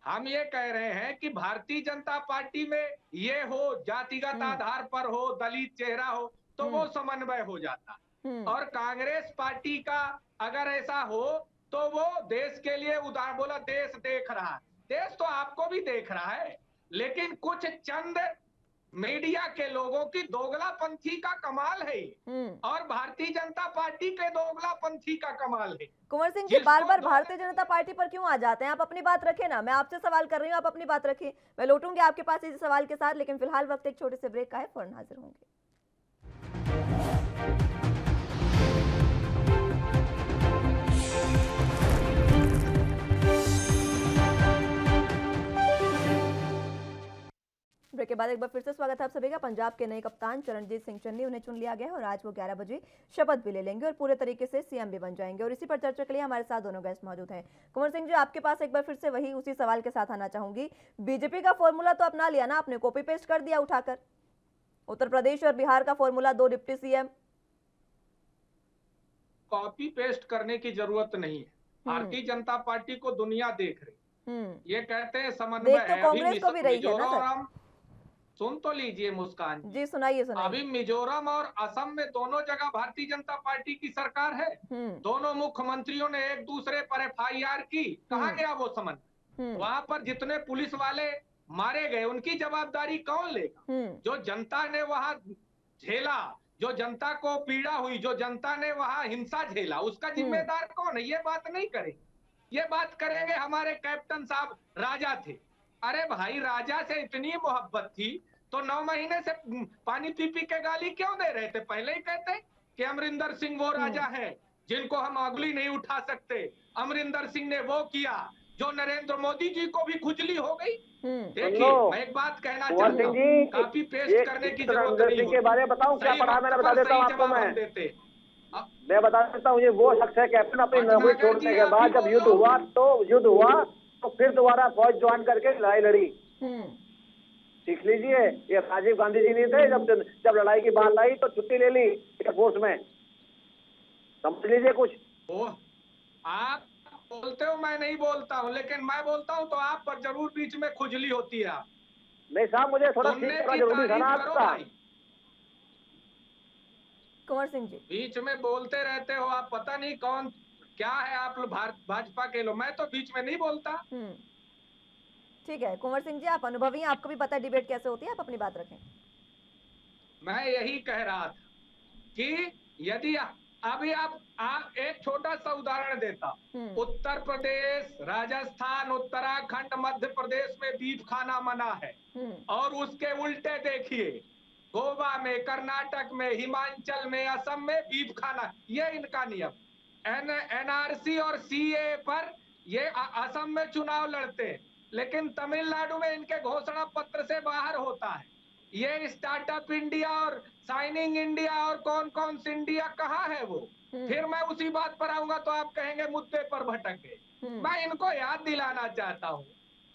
हम ये कह रहे हैं कि भारतीय जनता पार्टी में ये हो, जातिगत आधार पर हो, दलित चेहरा हो तो वो समन्वय हो जाता। और कांग्रेस पार्टी का अगर ऐसा हो तो वो देश के लिए उदाहरण, बोला देश देख रहा है, देश तो आपको भी देख रहा है, लेकिन कुछ चंद मीडिया के लोगों की दोगलापंथी का कमाल है और भारतीय जनता पार्टी के दोगलापंथी का कमाल है। कुंवर सिंह जी बार बार भारतीय जनता पार्टी पर क्यों आ जाते हैं? आप अपनी बात रखें ना, मैं आपसे सवाल कर रही हूँ, आप अपनी बात रखिए। मैं लौटूंगी आपके पास इस सवाल के साथ, लेकिन फिलहाल वक्त एक छोटे से ब्रेक का है, फौरन हाजिर होंगे। ब्रेक के बाद एक बार फिर से स्वागत है आप सभी का। पंजाब के नए कप्तान चरणजीत सिंह चन्नी, उन्हें चुन लिया गया है और आज वो 11 बजे शपथ भी ले लेंगे और पूरे तरीके से सीएम भी बन जाएंगे। और इसी पर चर्चा के लिए हमारे साथ दोनों गेस्ट मौजूद हैं। कुंवर सिंह जी, आपके पास एक बार फिर से वही उसी सवाल के साथ आना चाहूंगी। बीजेपी का फॉर्मूला तो अपना लिया ना आपने, कॉपी पेस्ट कर दिया उठाकर। उत्तर प्रदेश और बिहार का formula, 2 deputy CM. Copy paste करने की जरूरत नहीं है। भारतीय जनता पार्टी को दुनिया देख रही। ये कहते हैं समन्वय है। कांग्रेस को भी रही है ना सर। सुन तो लीजिए मुस्कान जी, सुनाइए। अभी मिजोरम और असम में दोनों जगह भारतीय जनता पार्टी की सरकार है। दोनों मुख्यमंत्रियों ने एक दूसरे पर FIR की। कहाँ गया वो समन्वय? वहां पर जितने पुलिस वाले मारे गए उनकी जवाबदारी कौन लेगा? जो जनता ने वहां झेला, जो जनता को पीड़ा हुई, जो जनता ने वहां हिंसा झेला, उसका जिम्मेदार कौन है? ये बात नहीं करेंगे। ये बात करेंगे हमारे कैप्टन साहब राजा थे। अरे भाई, राजा से इतनी मोहब्बत थी तो 9 महीने से पानी पी पी के गाली क्यों दे रहे थे? पहले ही कहते कि अमरिंदर सिंह वो राजा है, जिनको हम अंगुली नहीं उठा सकते। अमरिंदर सिंह ने वो किया जो नरेंद्र मोदी जी को भी खुजली हो गई। देखिए, मैं एक बात कहना चाहता हूँ, कॉपी पेस्ट करने की जरूरत नहीं होती। के बारे में बताऊं क्या पढ़ा, मैंने बता देता हूँ आपको। मैं बता देता हूँ, ये वो शख्स है कैप्टन, अपनी नौकरी छोड़ने के बाद जब युद्ध हुआ तो फिर दोबारा फौज ज्वाइन करके लड़ाई लड़ी। सीख लीजिए, ये राजीव गांधी जी नहीं थे, जब लड़ाई की बात आई तो छुट्टी ले ली एयरफोर्स में। समझ लीजिए कुछ। आप बोलते हो, मैं नहीं बोलता हूँ, लेकिन मैं बोलता हूँ तो आप पर जरूर बीच में खुजली होती है। नहीं साहब, मुझे थोड़ा सीखना जरूरी था ना आपका। कुंवर सिंह जी, बीच में बोलते रहते हो आप, पता नहीं कौन क्या है आप लोग भाजपा के लोग। मैं तो बीच में नहीं बोलता। ठीक है कुंवर सिंह जी, आप अनुभवी हैं, आपको भी पता है डिबेट कैसे होती है, आप अपनी बात रखें। मैं यही कह रहा था कि यदि अभी आप एक छोटा सा उदाहरण देता, उत्तर प्रदेश, राजस्थान, उत्तराखंड, मध्य प्रदेश में बीफ खाना मना है, और उसके उल्टे देखिए गोवा में, कर्नाटक में, हिमाचल में, असम में बीफ खाना, ये इनका नियम। एनआरसी और सीए पर ये असम में चुनाव लड़ते हैं, लेकिन तमिलनाडु में इनके घोषणा पत्र से बाहर होता है। ये स्टार्टअप इंडिया और साइनिंग इंडिया और कौन कौन सी इंडिया कहाँ है वो। फिर मैं उसी बात पर आऊंगा तो आप कहेंगे मुद्दे पर भटके। मैं इनको याद दिलाना चाहता हूँ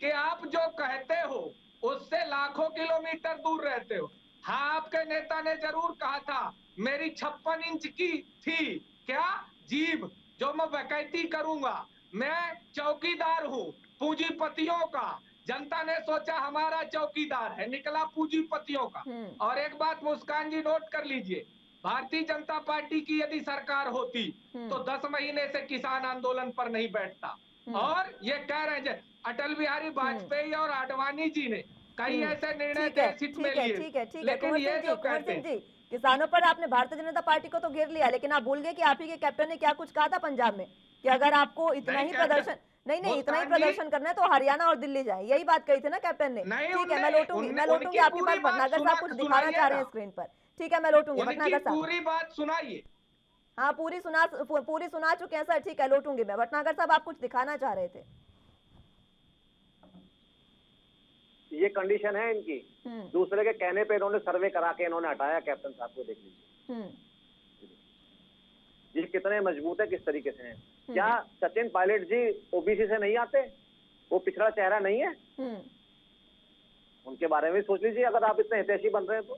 कि आप जो कहते हो उससे लाखों किलोमीटर दूर रहते हो। हाँ, आपके नेता ने जरूर कहा था मेरी 56 इंच की थी क्या जीभ, जो मैं वैकेटी करूंगा। मैं चौकीदार हूँ पूंजीपतियों का। जनता ने सोचा हमारा चौकीदार है, निकला पूंजीपतियों का। और एक बात मुस्कान जी नोट कर लीजिए, भारतीय जनता पार्टी की यदि सरकार होती तो 10 महीने से किसान आंदोलन पर नहीं बैठता। और ये कह रहे हैं अटल बिहारी वाजपेयी और आडवाणी जी ने कई ऐसे निर्णय देश हित में लिए। ठीक है लेकिन ये जो कहते हैं किसानों पर आपने भारतीय जनता पार्टी को तो घेर लिया, लेकिन आप भूल गए कि आप ही के कैप्टन ने क्या कुछ कहा था पंजाब में, कि अगर आपको इतना ही प्रदर्शन इतना ही प्रदर्शन करना है तो हरियाणा और दिल्ली जाए। यही बात कही थी ना कैप्टन ने। ठीक है, मैं लौटूंगी आपके पास। भटनागर साहब कुछ दिखाना चाह रहे हैं स्क्रीन पर। ठीक है, मैं लौटूंगी भटनागर साहब। पूरी बात सुनाइए। हाँ, पूरी सुना चुके हैं सर। ठीक है, लौटूंगी मैं। भटनागर साहब, आप कुछ दिखाना चाह रहे थे। ये कंडीशन है इनकी, दूसरे के कहने पे इन्होंने सर्वे करा के इन्होंने हटाया कैप्टन साहब को। देख लीजिए ये कितने मजबूत है, किस तरीके से हैं। क्या सचिन पायलट जी ओबीसी से नहीं आते? वो पिछड़ा चेहरा नहीं है? उनके बारे में सोच लीजिए अगर आप इतने हितैषी बन रहे हैं तो।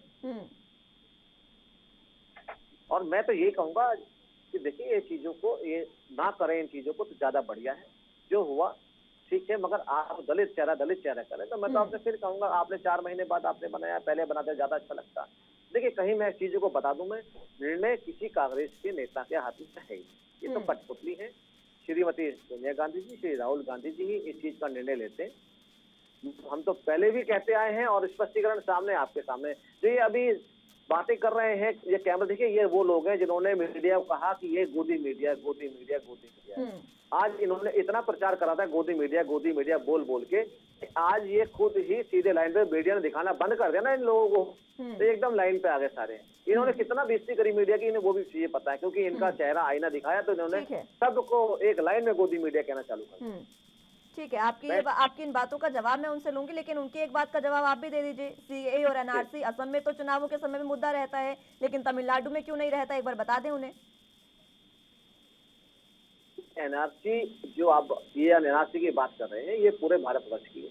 और मैं तो यही कहूंगा कि देखिए ये चीजों को ये ना करें, इन चीजों को तो ज्यादा बढ़िया है। जो हुआ ठीक है, मगर आप दलित चेहरा करें तो मैं तो आपसे फिर कहूंगा, आपने 4 महीने बाद आपने बनाया, पहले बनाते ज्यादा अच्छा लगता। देखिए कहीं मैं चीजों को बता दूं, मैं निर्णय किसी कांग्रेस के नेता के हाथ में है, ये तो कठपुतली है। श्रीमती सोनिया गांधी जी, श्री राहुल गांधी जी ही इस चीज का निर्णय लेते हैं। हम तो पहले भी कहते आए हैं और स्पष्टीकरण सामने आपके सामने जो ये अभी बातें कर रहे हैं, ये कैमरा देखिए, ये वो लोग हैं जिन्होंने मीडिया को कहा कि ये गोदी मीडिया। आज इन्होंने इतना प्रचार करा था गोदी मीडिया बोल के, आज ये खुद ही सीधे लाइन पे मीडिया ने दिखाना बंद कर दिया ना इन लोगों को, तो एकदम लाइन पे आ गए सारे। इन्होंने कितना बेइज्जती करी मीडिया की, इन्हें वो भी ये पता है, क्योंकि इनका चेहरा आईना दिखाया तो इन्होंने सबको एक लाइन में गोदी मीडिया कहना चालू कर। ठीक है, आपकी इन बातों का जवाब मैं उनसे लूंगी, लेकिन उनकी एक बात का जवाब आप भी दे दीजिए। सीए और एनआरसी असम में तो चुनावों के समय में मुद्दा रहता है, लेकिन तमिलनाडु में क्यों नहीं रहता, एक बार बता दें उन्हें। एनआरसी जो आप ये एनआरसी की बात कर रहे हैं, ये पूरे भारतवर्ष की है,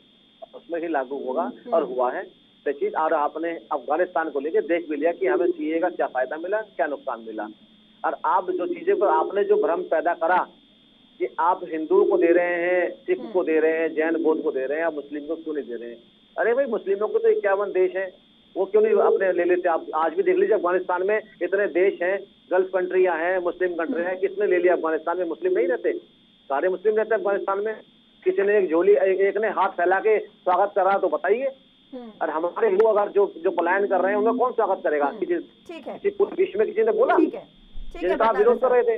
उसमें ही लागू होगा और हुआ है चीज। और आपने अफगानिस्तान को लेकर देख भी लिया कि हमें सीए का क्या फायदा मिला, क्या नुकसान मिला। और आप जो चीजें पर आपने जो भ्रम पैदा करा कि आप हिंदुओं को दे रहे हैं, सिख को दे रहे हैं, जैन बौद्ध को दे रहे हैं, आप मुस्लिम को क्यों नहीं दे रहे हैं? अरे भाई, मुस्लिमों को तो 51 देश है, वो क्यों नहीं अपने ले लेते? आप आज भी देख लीजिए अफगानिस्तान में इतने देश हैं, गल्फ कंट्रियां हैं, मुस्लिम कंट्री है, किसने ले लिया? अफगानिस्तान में मुस्लिम नहीं रहते, सारे मुस्लिम रहते हैं अफगानिस्तान में। किसी ने एक झोली, एक ने हाथ फैला के स्वागत करा तो बताइए। और हमारे हिंदू अगर जो पलायन कर रहे हैं उनका कौन स्वागत करेगा? किसी पूरे विश्व में किसी ने बोला? जिनका विरोध कर रहे थे।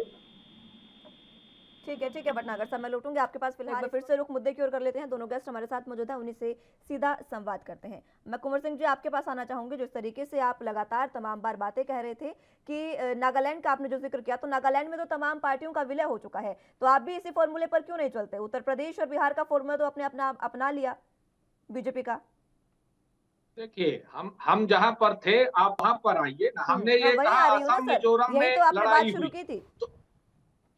ठीक है भटनागर साहब, मैं लौटूंगी आपके पास। फिलहाल फिर से रुख मुद्दे की ओर कर लेते हैं। दोनों गेस्ट हमारे साथ मौजूद हैं, उन्हीं से सीधा संवाद करते हैं। मैं कुंवर सिंह जी आपके पास आना चाहूंगी। जिस तरीके से आप लगातार तमाम बार बातें कह रहे थे कि नागालैंड का आपने जो जिक्र किया, तो नागालैंड में तो तमाम पार्टियों का विलय हो चुका है, तो आप भी इसी फॉर्मूले पर क्यों नहीं चलते? उत्तर प्रदेश और बिहार का फॉर्मूला तो अपने अपना लिया बीजेपी का। देखिए, हम जहां पर थे आप वहां पर आइए ना। हमने ये कहा असम मिजोरम में लड़ाई हुई थी,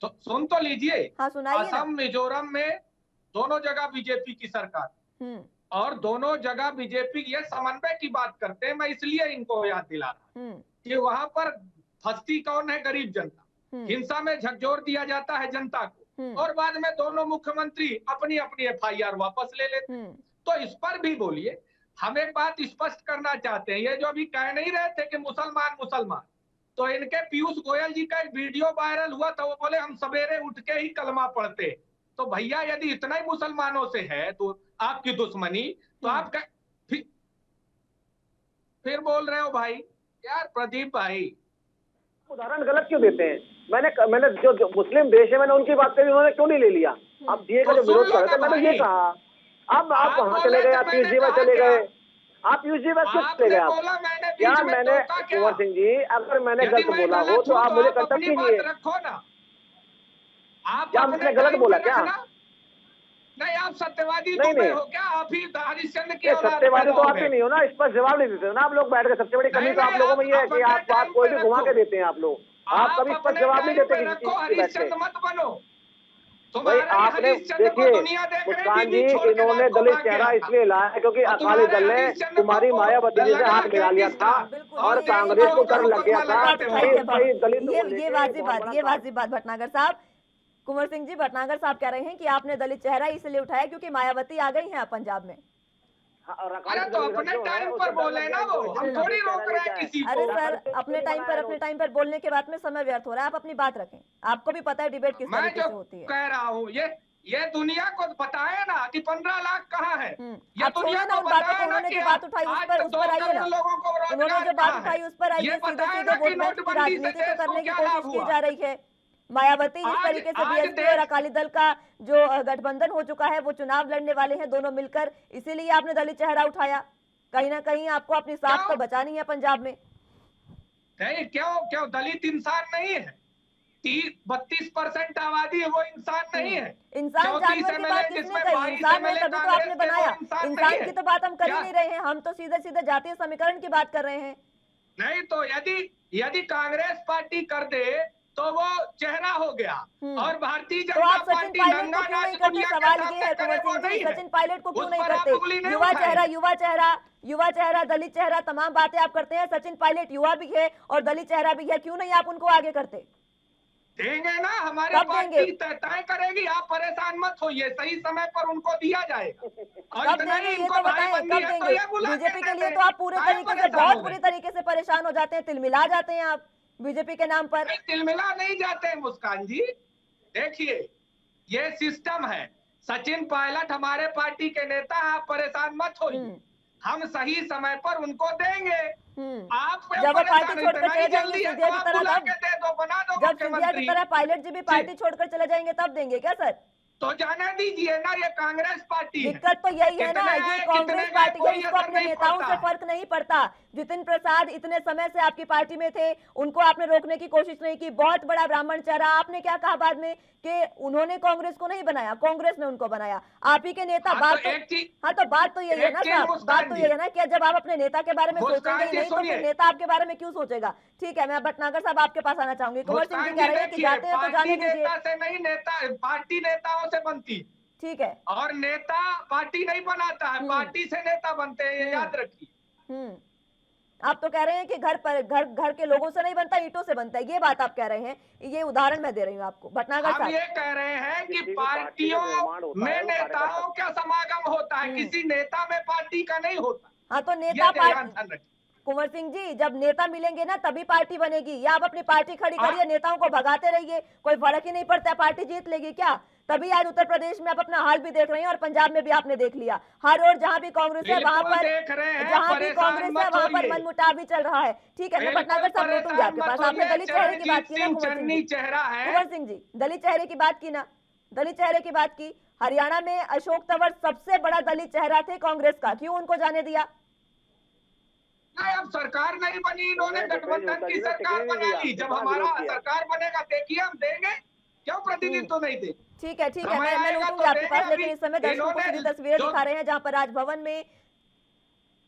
तो सुन तो लीजिए। हाँ, सुनाइए। असम मिजोरम में दोनों जगह बीजेपी की सरकार, और दोनों जगह बीजेपी ये समन्वय की बात करते हैं। मैं इसलिए इनको याद दिला रहा कि वहां पर फंसती कौन है? गरीब जनता। हिंसा में झकझोर दिया जाता है जनता को, और बाद में दोनों मुख्यमंत्री अपनी अपनी FIR वापस ले लेते हैं। तो इस पर भी बोलिए। हम एक बात स्पष्ट करना चाहते हैं, ये जो अभी कह नहीं रहे थे कि मुसलमान मुसलमान, तो इनके पीयूष गोयल जी का एक वीडियो वायरल हुआ था। वो बोले हम सवेरे उठ के ही कलमा पढ़ते। तो भैया यदि इतना ही मुसलमानों से है तो आपकी दुश्मनी, तो आप फिर बोल रहे हो भाई? यार प्रदीप भाई, उदाहरण गलत क्यों देते हैं? मैंने जो मुस्लिम देश है मैंने उनकी बात करी, उन्होंने क्यों नहीं ले लिया? आप दिए का जो विरोध कर रहे थे मैंने ये कहा। अब आप कहाँ चले गए? आप पीयूष जी में चले गए। आप पीयूष जी में क्यों चले गए? आप क्या मैंने कुंवर सिंह जी, अगर मैंने गलत बोला हो तो आप मुझे कंटक कीजिए। क्या मैंने गलत बोला क्या? नहीं, आप सत्यवादी हो क्या? आप ही हरिश्चंद्र की सत्यवादी तो आप ही नहीं हो ना, इस पर जवाब नहीं देते हो ना आप लोग बैठ के। सबसे बड़ी कमी तो आप लोगों में ये है कि आप बात कोई भी घुमा के देते हैं। आप लोग आप कभी इस पर जवाब नहीं देते। हरिश्चंद्र मत बनो। भाई आपने देखिए मुस्कान जी, इन्होंने दलित चेहरा इसलिए लाया क्योंकि अकाली दल ने कुमारी मायावती जी से हाथ मिला लिया था और कांग्रेस को डर लग गया था। ये वाजिब बात भटनागर साहब। कुंवर सिंह जी, भटनागर साहब कह रहे हैं कि आपने दलित चेहरा इसलिए उठाया क्योंकि मायावती आ गई हैं पंजाब में। अरे तो अपने टाइम पर बोले ना, वो हम थोड़ी रोक रहे हैं किसी को। अरे सर, अपने टाइम पर बोलने के बाद में समय व्यर्थ हो रहा है। आप अपनी बात रखें, आपको भी पता है डिबेट किस तरीके से होती है। मैं जो कह रहा हूँ ये दुनिया को बताए ना कि 15 लाख कहाँ है। ये दुनिया को बताए ना कि बात उठाई उस पर आइए ना। उन्होंने जो बात उठाई उस पर आइए। सीधे सीधे वोट बैंक की राजनीति को करने की कोशिश की जा रही है। मायावती इस तरीके से BSP और अकाली दल का जो गठबंधन हो चुका है, वो चुनाव लड़ने वाले हैं दोनों मिलकर, इसीलिए आपने दलित चेहरा उठाया। कहीं ना कहीं आपको अपनी साख तो बचानी है पंजाब में। नहीं, क्यों दलित इंसान नहीं है? 32% आबादी है, वो इंसान नहीं है? इंसान जानवर की बात किसने कही? इंसान है तभी तो आपने बनाया। इंसान की तो बात हम कर ही नहीं रहे हैं। हम तो सीधे सीधे जातीय समीकरण की बात कर रहे हैं। नहीं तो यदि कांग्रेस पार्टी कर दे तो वो चेहरा हो गया, और भारतीय जनता पार्टी नंगा नाच दुनिया के सामने करे वो नहीं है। सचिन पायलट को क्यों नहीं करते? युवा चेहरा दलित चेहरा तमाम बातें आप करते हैं। सचिन पायलट युवा भी है और दलित चेहरा भी है, क्यों नहीं आप उनको आगे करते? देंगे ना, हमारी पार्टी तय करेगी। आप परेशान मत होइए, सही समय पर उनको दिया जाएगा। और इतना नहीं, इनको भाईबंदी है तो ये बीजेपी के लिए तो आप पूरे तरीके से, बहुत बुरी तरीके से परेशान हो जाते हैं, तिलमिला जाते हैं आप बीजेपी के नाम पर। तिलमिला नहीं जाते मुस्कान जी। देखिए ये सिस्टम है। सचिन पायलट हमारे पार्टी के नेता, आप परेशान मत होइए। हम सही समय पर उनको देंगे। आप जब वो पार्टी छोड़कर चले जाएंगे सिंधिया की तरह, जब सिंधिया की तरह पायलट जी भी पार्टी छोड़कर चले जाएंगे तब देंगे क्या सर? तो जाने दीजिए ना, ये कांग्रेस पार्टी है। दिक्कत तो यही है ना, ये कांग्रेस पार्टी है, इसको अपने नेताओं से फर्क नहीं पड़ता। जितिन प्रसाद इतने समय से आपकी पार्टी में थे, उनको आपने रोकने की कोशिश नहीं की। बहुत बड़ा ब्राह्मण चेहरा, आपने क्या कहा बाद में कि उन्होंने कांग्रेस को नहीं बनाया, कांग्रेस ने उनको बनाया। आप ही के नेता बात तो बात तो यही है ना साहब, बात तो यही है ना कि जब आप अपने नेता के बारे में सोचेंगे नहीं तो फिर नेता आपके बारे में क्यों सोचेगा? ठीक है, मैं भटनागर साहब आपके पास आना चाहूंगी। कुंवर सिंह जी कह रहे हैं कि जाते हैं तो जाने दीजिए। नहीं, नेता पार्टी नेताओं से बनती, ठीक है, और नेता पार्टी नहीं बनाता है, पार्टी से नेता बनते हैं, ये याद रखिए। आप तो कह रहे हैं कि घर के लोगों से नहीं बनता, ईंटों से बनता है, ये बात आप कह रहे हैं। ये उदाहरण मैं दे रही हूँ आपको भटनागर साहब। हम ये कह रहे हैं कि पार्टियों में नेताओं का समागम होता है, किसी नेता में पार्टी का नहीं होता। हाँ तो नेता कुंवर सिंह जी, जब नेता मिलेंगे ना तभी पार्टी बनेगी, या आप अपनी पार्टी खड़ी करिए, नेताओं को भगाते रहिए, कोई फर्क ही नहीं पड़ता, पार्टी जीत लेगी क्या? तभी आज उत्तर प्रदेश में आप अपना हाल भी देख रहे हैं और पंजाब में भी आपने देख लिया, हर ओर जहां भी कांग्रेस है वहां पर, जहां भी कांग्रेस है वहां पर मनमुटाव भी चल रहा है। ठीक है, मैं भटनागर साहब लौटूंगी आपके पास। आपने दलित चेहरे की बात की ना कुंवर सिंह जी, दलित चेहरे की बात की ना, दलित चेहरे की बात की। हरियाणा में अशोक तंवर सबसे बड़ा दलित चेहरा थे कांग्रेस का, क्यों उनको जाने दिया? नहीं, अब सरकार नहीं बनी, इन्होंने गठबंधन की सरकार बना ली। जब हमारा सरकार बनेगा देखिए हम देंगे, क्यों प्रतिनिधित्व नहीं दे। ठीक है, मैं लौटूंगी आपके पास, लेकिन इस समय दर्शकों को सीधी तस्वीरें दिखा रहे हैं जहां पर राजभवन में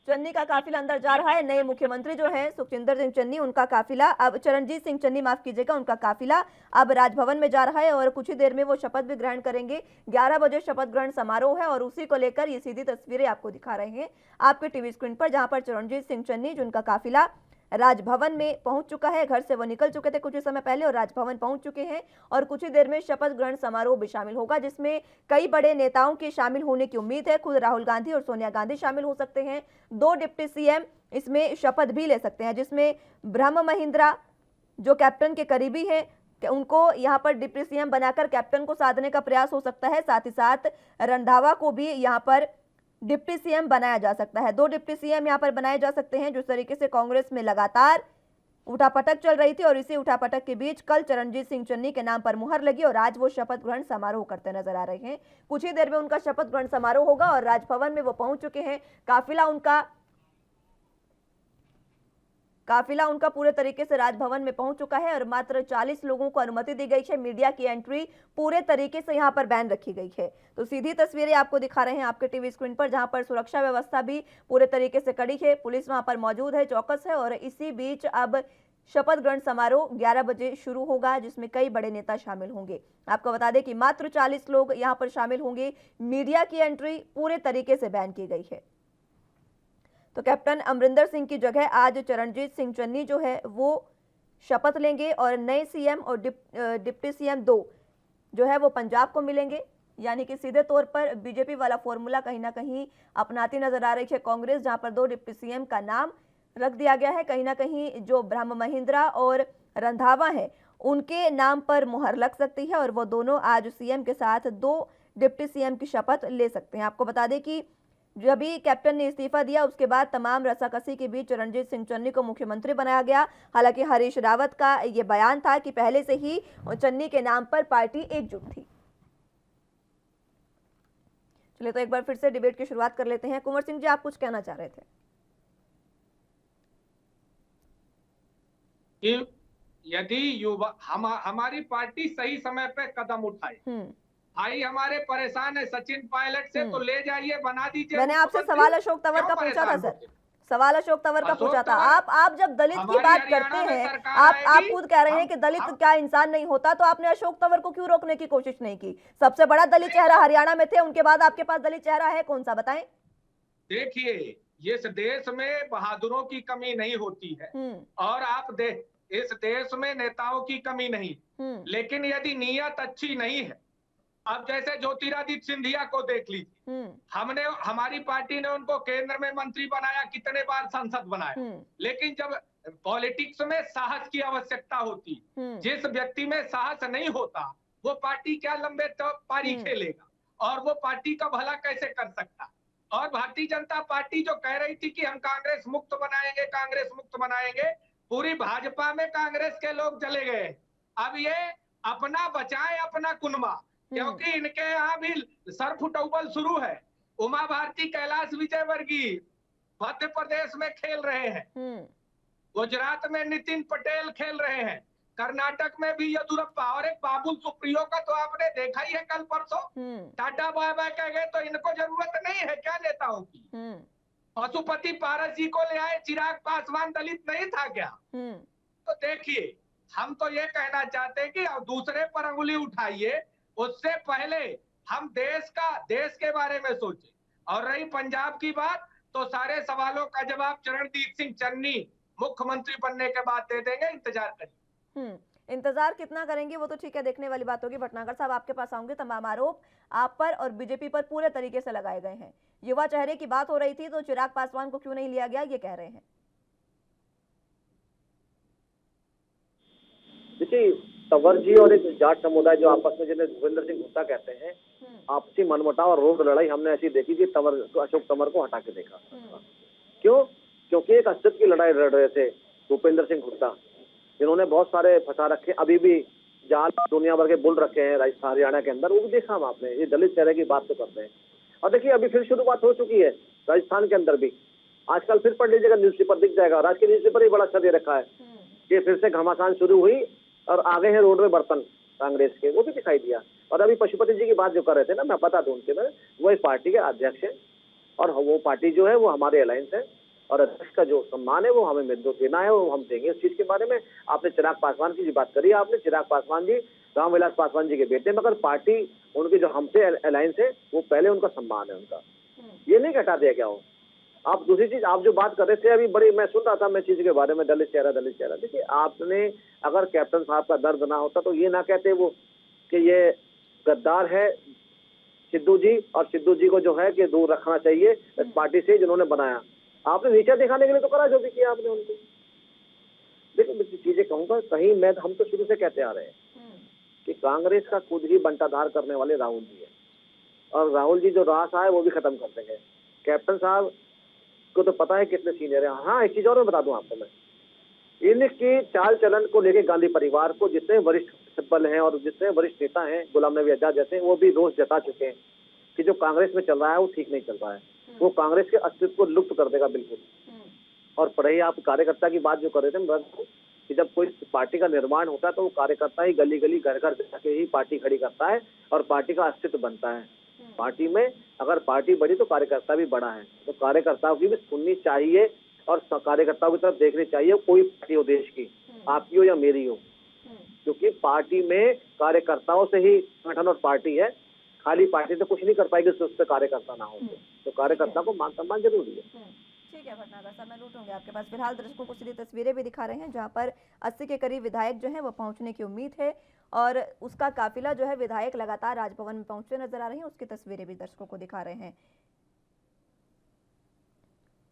चन्नी का काफिला अंदर जा रहा है। नए मुख्यमंत्री जो है सुखजिंदर सिंह चन्नी, उनका काफिला अब, चरणजीत सिंह चन्नी माफ कीजिएगा, उनका काफिला अब राजभवन में जा रहा है और कुछ ही देर में वो शपथ भी ग्रहण करेंगे। 11 बजे शपथ ग्रहण समारोह है और उसी को लेकर ये सीधी तस्वीरें आपको दिखा रहे हैं आपके टीवी स्क्रीन पर, जहां पर चरणजीत सिंह चन्नी जिनका काफिला राजभवन में पहुंच चुका है। घर से वो निकल चुके थे कुछ ही समय पहले और राजभवन पहुंच चुके हैं और कुछ ही देर में शपथ ग्रहण समारोह भी शामिल होगा, जिसमें कई बड़े नेताओं के शामिल होने की उम्मीद है। खुद राहुल गांधी और सोनिया गांधी शामिल हो सकते हैं। 2 डिप्टी सीएम इसमें शपथ भी ले सकते हैं, जिसमें ब्रह्म महिंद्रा जो कैप्टन के करीबी हैं, उनको यहाँ पर डिप्टी सीएम बनाकर कैप्टन को साधने का प्रयास हो सकता है। साथ ही साथ रंधावा को भी यहाँ पर डिप्टी सीएम बनाया जा सकता है। 2 डिप्टी सीएम यहां पर बनाए जा सकते हैं। जिस तरीके से कांग्रेस में लगातार उठापटक चल रही थी और इसी उठापटक के बीच कल चरणजीत सिंह चन्नी के नाम पर मुहर लगी और आज वो शपथ ग्रहण समारोह करते नजर आ रहे हैं। कुछ ही देर में उनका शपथ ग्रहण समारोह होगा और राजभवन में वो पहुंच चुके हैं। काफिला उनका पूरे तरीके से राजभवन में पहुंच चुका है और मात्र 40 लोगों को अनुमति दी गई है। मीडिया की एंट्री पूरे तरीके से यहां पर बैन रखी गई है। तो सीधी तस्वीरें आपको दिखा रहे हैं आपके टीवी स्क्रीन पर, जहां पर सुरक्षा व्यवस्था भी पूरे तरीके से कड़ी है। पुलिस वहां पर मौजूद है, चौकस है और इसी बीच अब शपथ ग्रहण समारोह 11 बजे शुरू होगा, जिसमें कई बड़े नेता शामिल होंगे। आपको बता दें कि मात्र 40 लोग यहां पर शामिल होंगे। मीडिया की एंट्री पूरे तरीके से बैन की गई है। तो कैप्टन अमरिंदर सिंह की जगह आज चरणजीत सिंह चन्नी जो है वो शपथ लेंगे और नए सीएम और डिप्टी सीएम 2 जो है वो पंजाब को मिलेंगे। यानी कि सीधे तौर पर बीजेपी वाला फॉर्मूला कहीं ना कहीं अपनाती नजर आ रही है कांग्रेस, जहां पर 2 डिप्टी सीएम का नाम रख दिया गया है। कहीं ना कहीं जो ब्रह्म महिंद्रा और रंधावा है उनके नाम पर मुहर लग सकती है और वो दोनों आज सीएम के साथ 2 डिप्टी सीएम की शपथ ले सकते हैं। आपको बता दें कि जब भी कैप्टन ने इस्तीफा दिया उसके बाद तमाम रस्साकसी के बीच चरणजीत सिंह चन्नी को मुख्यमंत्री बनाया गया। हालांकि हरीश रावत का ये बयान था कि पहले से ही चन्नी के नाम पर पार्टी एकजुट थी। चलिए तो एक बार फिर से डिबेट की शुरुआत कर लेते हैं। कुंवर सिंह जी, आप कुछ कहना चाह रहे थे? यदि युवा हमारी पार्टी सही समय पे कदम उठाए, भाई हमारे परेशान है सचिन पायलट से, तो ले जाइए, बना दीजिए। मैंने आपसे सवाल अशोक तंवर का पूछा था सर, सवाल अशोक तंवर का पूछा था। आप जब दलित की बात करते हैं, आप खुद कह रहे हैं कि दलित क्या इंसान नहीं होता, तो आपने अशोक तंवर को क्यों रोकने की कोशिश नहीं की? सबसे बड़ा दलित चेहरा हरियाणा में थे, उनके बाद आपके पास दलित चेहरा है कौन सा, बताएं? देखिए, इस देश में बहादुरों की कमी नहीं होती है और इस देश में नेताओं की कमी नहीं, लेकिन यदि नीयत अच्छी नहीं है, अब जैसे ज्योतिरादित्य सिंधिया को देख लीजिए, हमारी पार्टी ने उनको केंद्र में मंत्री बनाया, कितने बार संसद बनाया, लेकिन जब पॉलिटिक्स में साहस की आवश्यकता होती, जिस व्यक्ति में साहस नहीं होता वो पार्टी क्या लंबे पारी खेलेगा और वो पार्टी का भला कैसे कर सकता। और भारतीय जनता पार्टी जो कह रही थी कि हम कांग्रेस मुक्त बनाएंगे, कांग्रेस मुक्त बनाएंगे, पूरी भाजपा में कांग्रेस के लोग चले गए। अब ये अपना बचाए अपना कुनमा, क्योंकि इनके यहाँ भी सर फुटौबल शुरू है। उमा भारती, कैलाश विजयवर्गीय मध्य प्रदेश में खेल रहे हैं, गुजरात में नितिन पटेल खेल रहे हैं, कर्नाटक में भी येदुरप्पा, और एक बाबुल सुप्रियो का तो आपने देखा ही है कल परसों, टाटा बाय बाय कह गए। तो इनको जरूरत नहीं है क्या नेताओं की? पशुपति पारस जी को ले आए, चिराग पासवान दलित नहीं था क्या? तो देखिए, हम तो ये कहना चाहते हैं कि दूसरे पर अंगुली उठाइए, उससे पहले हम देश के बारे में सोचें। और रही पंजाब की बात, तो सारे सवालों का जवाब चरणजीत सिंह चन्नी मुख्यमंत्री बनने के बाद दे देंगे, इंतजार करिए। इंतजार कितना करेंगे वो तो ठीक है, देखने वाली बात होगी। भटनागर साहब, आपके पास आऊंगे। तमाम आरोप आप पर और बीजेपी पर पूरे तरीके से लगाए गए हैं। युवा चेहरे की बात हो रही थी, तो चिराग पासवान को क्यों नहीं लिया गया, ये कह रहे हैं। देखिए, तंवर जी और एक जाट समुदाय जो आपस में, जिन्हें भूपेंद्र सिंह हुड्डा कहते हैं, आपसी मनमुटाव और रोड लड़ाई हमने ऐसी देखी कि अशोक तंवर को हटा के देखा। क्यों? क्योंकि एक अस्तित्व की लड़ाई लड़ रहे थे भूपेंद्र सिंह हुड्डा, जिन्होंने बहुत सारे फंसा रखे, अभी भी जाल दुनिया भर के बुल रखे हैं राजस्थान हरियाणा के अंदर, वो भी देखा हम आपने। ये दलित चेहरे की बात तो करते हैं। और देखिए, अभी फिर शुरुआत हो चुकी है राजस्थान के अंदर भी। आजकल फिर पढ़ लीजिएगा, न्यूज़पेपर दिख जाएगा, और आज के न्यूज़पेपर ही बड़ा अच्छा दे रखा है कि फिर से घमासान शुरू हुई और आगे है रोड में बर्तन कांग्रेस के, वो भी दिखाई दिया। और अभी पशुपति जी की बात जो कर रहे थे ना, मैं बता दूं उनके में, वो एक पार्टी के अध्यक्ष है, और वो पार्टी जो है वो हमारे अलायंस है, और अध्यक्ष का जो सम्मान है वो हमें देना है, वो हम देंगे उस चीज के बारे में। आपने चिराग पासवान की बात करी, आपने चिराग पासवान जी रामविलास पासवान जी के बेटे, मगर पार्टी उनकी जो हमसे अलायंस है वो पहले उनका सम्मान है उनका, ये नहीं घटा दिया क्या हो। आप दूसरी चीज, आप जो बात कर रहे थे अभी, बड़ी मैं सुन रहा था मैं चीज के बारे में, दलित चेहरा। देखिए, आपने अगर कैप्टन साहब का दर्द ना होता तो ये ना कहते वो कि ये गद्दार है सिद्धू जी, और सिद्धू जी को जो है कि दूर रखना चाहिए इस पार्टी से जिन्होंने बनाया। आपने नीचे दिखाने के लिए तो करा जो भी किया आपने उनको। देखिए, चीजें कहूंगा कहीं, हम तो शुरू से कहते आ रहे हैं कि कांग्रेस का खुद ही बंटाधार करने वाले राहुल जी है, और राहुल जी जो रास आए वो भी खत्म कर देंगे। कैप्टन साहब को तो पता है कितने सीनियर है। हाँ, एक चीज और मैं बता दूं आपको, मैं इनकी चाल चलन को लेके गांधी परिवार को जितने वरिष्ठ सिब्बल हैं और जितने वरिष्ठ नेता हैं, गुलाम नबी आजाद जैसे, वो भी रोष जता चुके हैं कि जो कांग्रेस में चल रहा है वो ठीक नहीं चल रहा है, वो कांग्रेस के अस्तित्व को लुप्त कर देगा बिल्कुल। और पढ़े आप कार्यकर्ता की बात जो कर रहे थे कि जब कोई पार्टी का निर्माण होता है तो वो कार्यकर्ता ही गली गली घर घर जाके ही पार्टी खड़ी करता है और पार्टी का अस्तित्व बनता है। पार्टी में अगर पार्टी बढ़ी तो कार्यकर्ता भी बड़ा है, तो कार्यकर्ताओं की भी सुननी चाहिए और कार्यकर्ताओं की तरफ देखनी चाहिए, कोई पार्टी हो देश की, आपकी हो या मेरी हो, क्योंकि पार्टी में कार्यकर्ताओं से ही संगठन और पार्टी है। खाली पार्टी तो कुछ नहीं कर पाएगी उस पर कार्यकर्ता ना हो, तो कार्यकर्ता को मान सम्मान जरूरी है। ठीक है भटनागर साहब, मैं लूटूंगी आपके पास। फिलहाल दर्शकों को सीधी तस्वीरें भी दिखा रहे हैं जहां पर 80 के करीब विधायक जो हैं वो पहुंचने की उम्मीद है, और उसका काफिला जो है विधायक लगातार राजभवन में पहुंचते नजर आ रहे हैं, उसकी तस्वीरें भी दर्शकों को दिखा रहे हैं।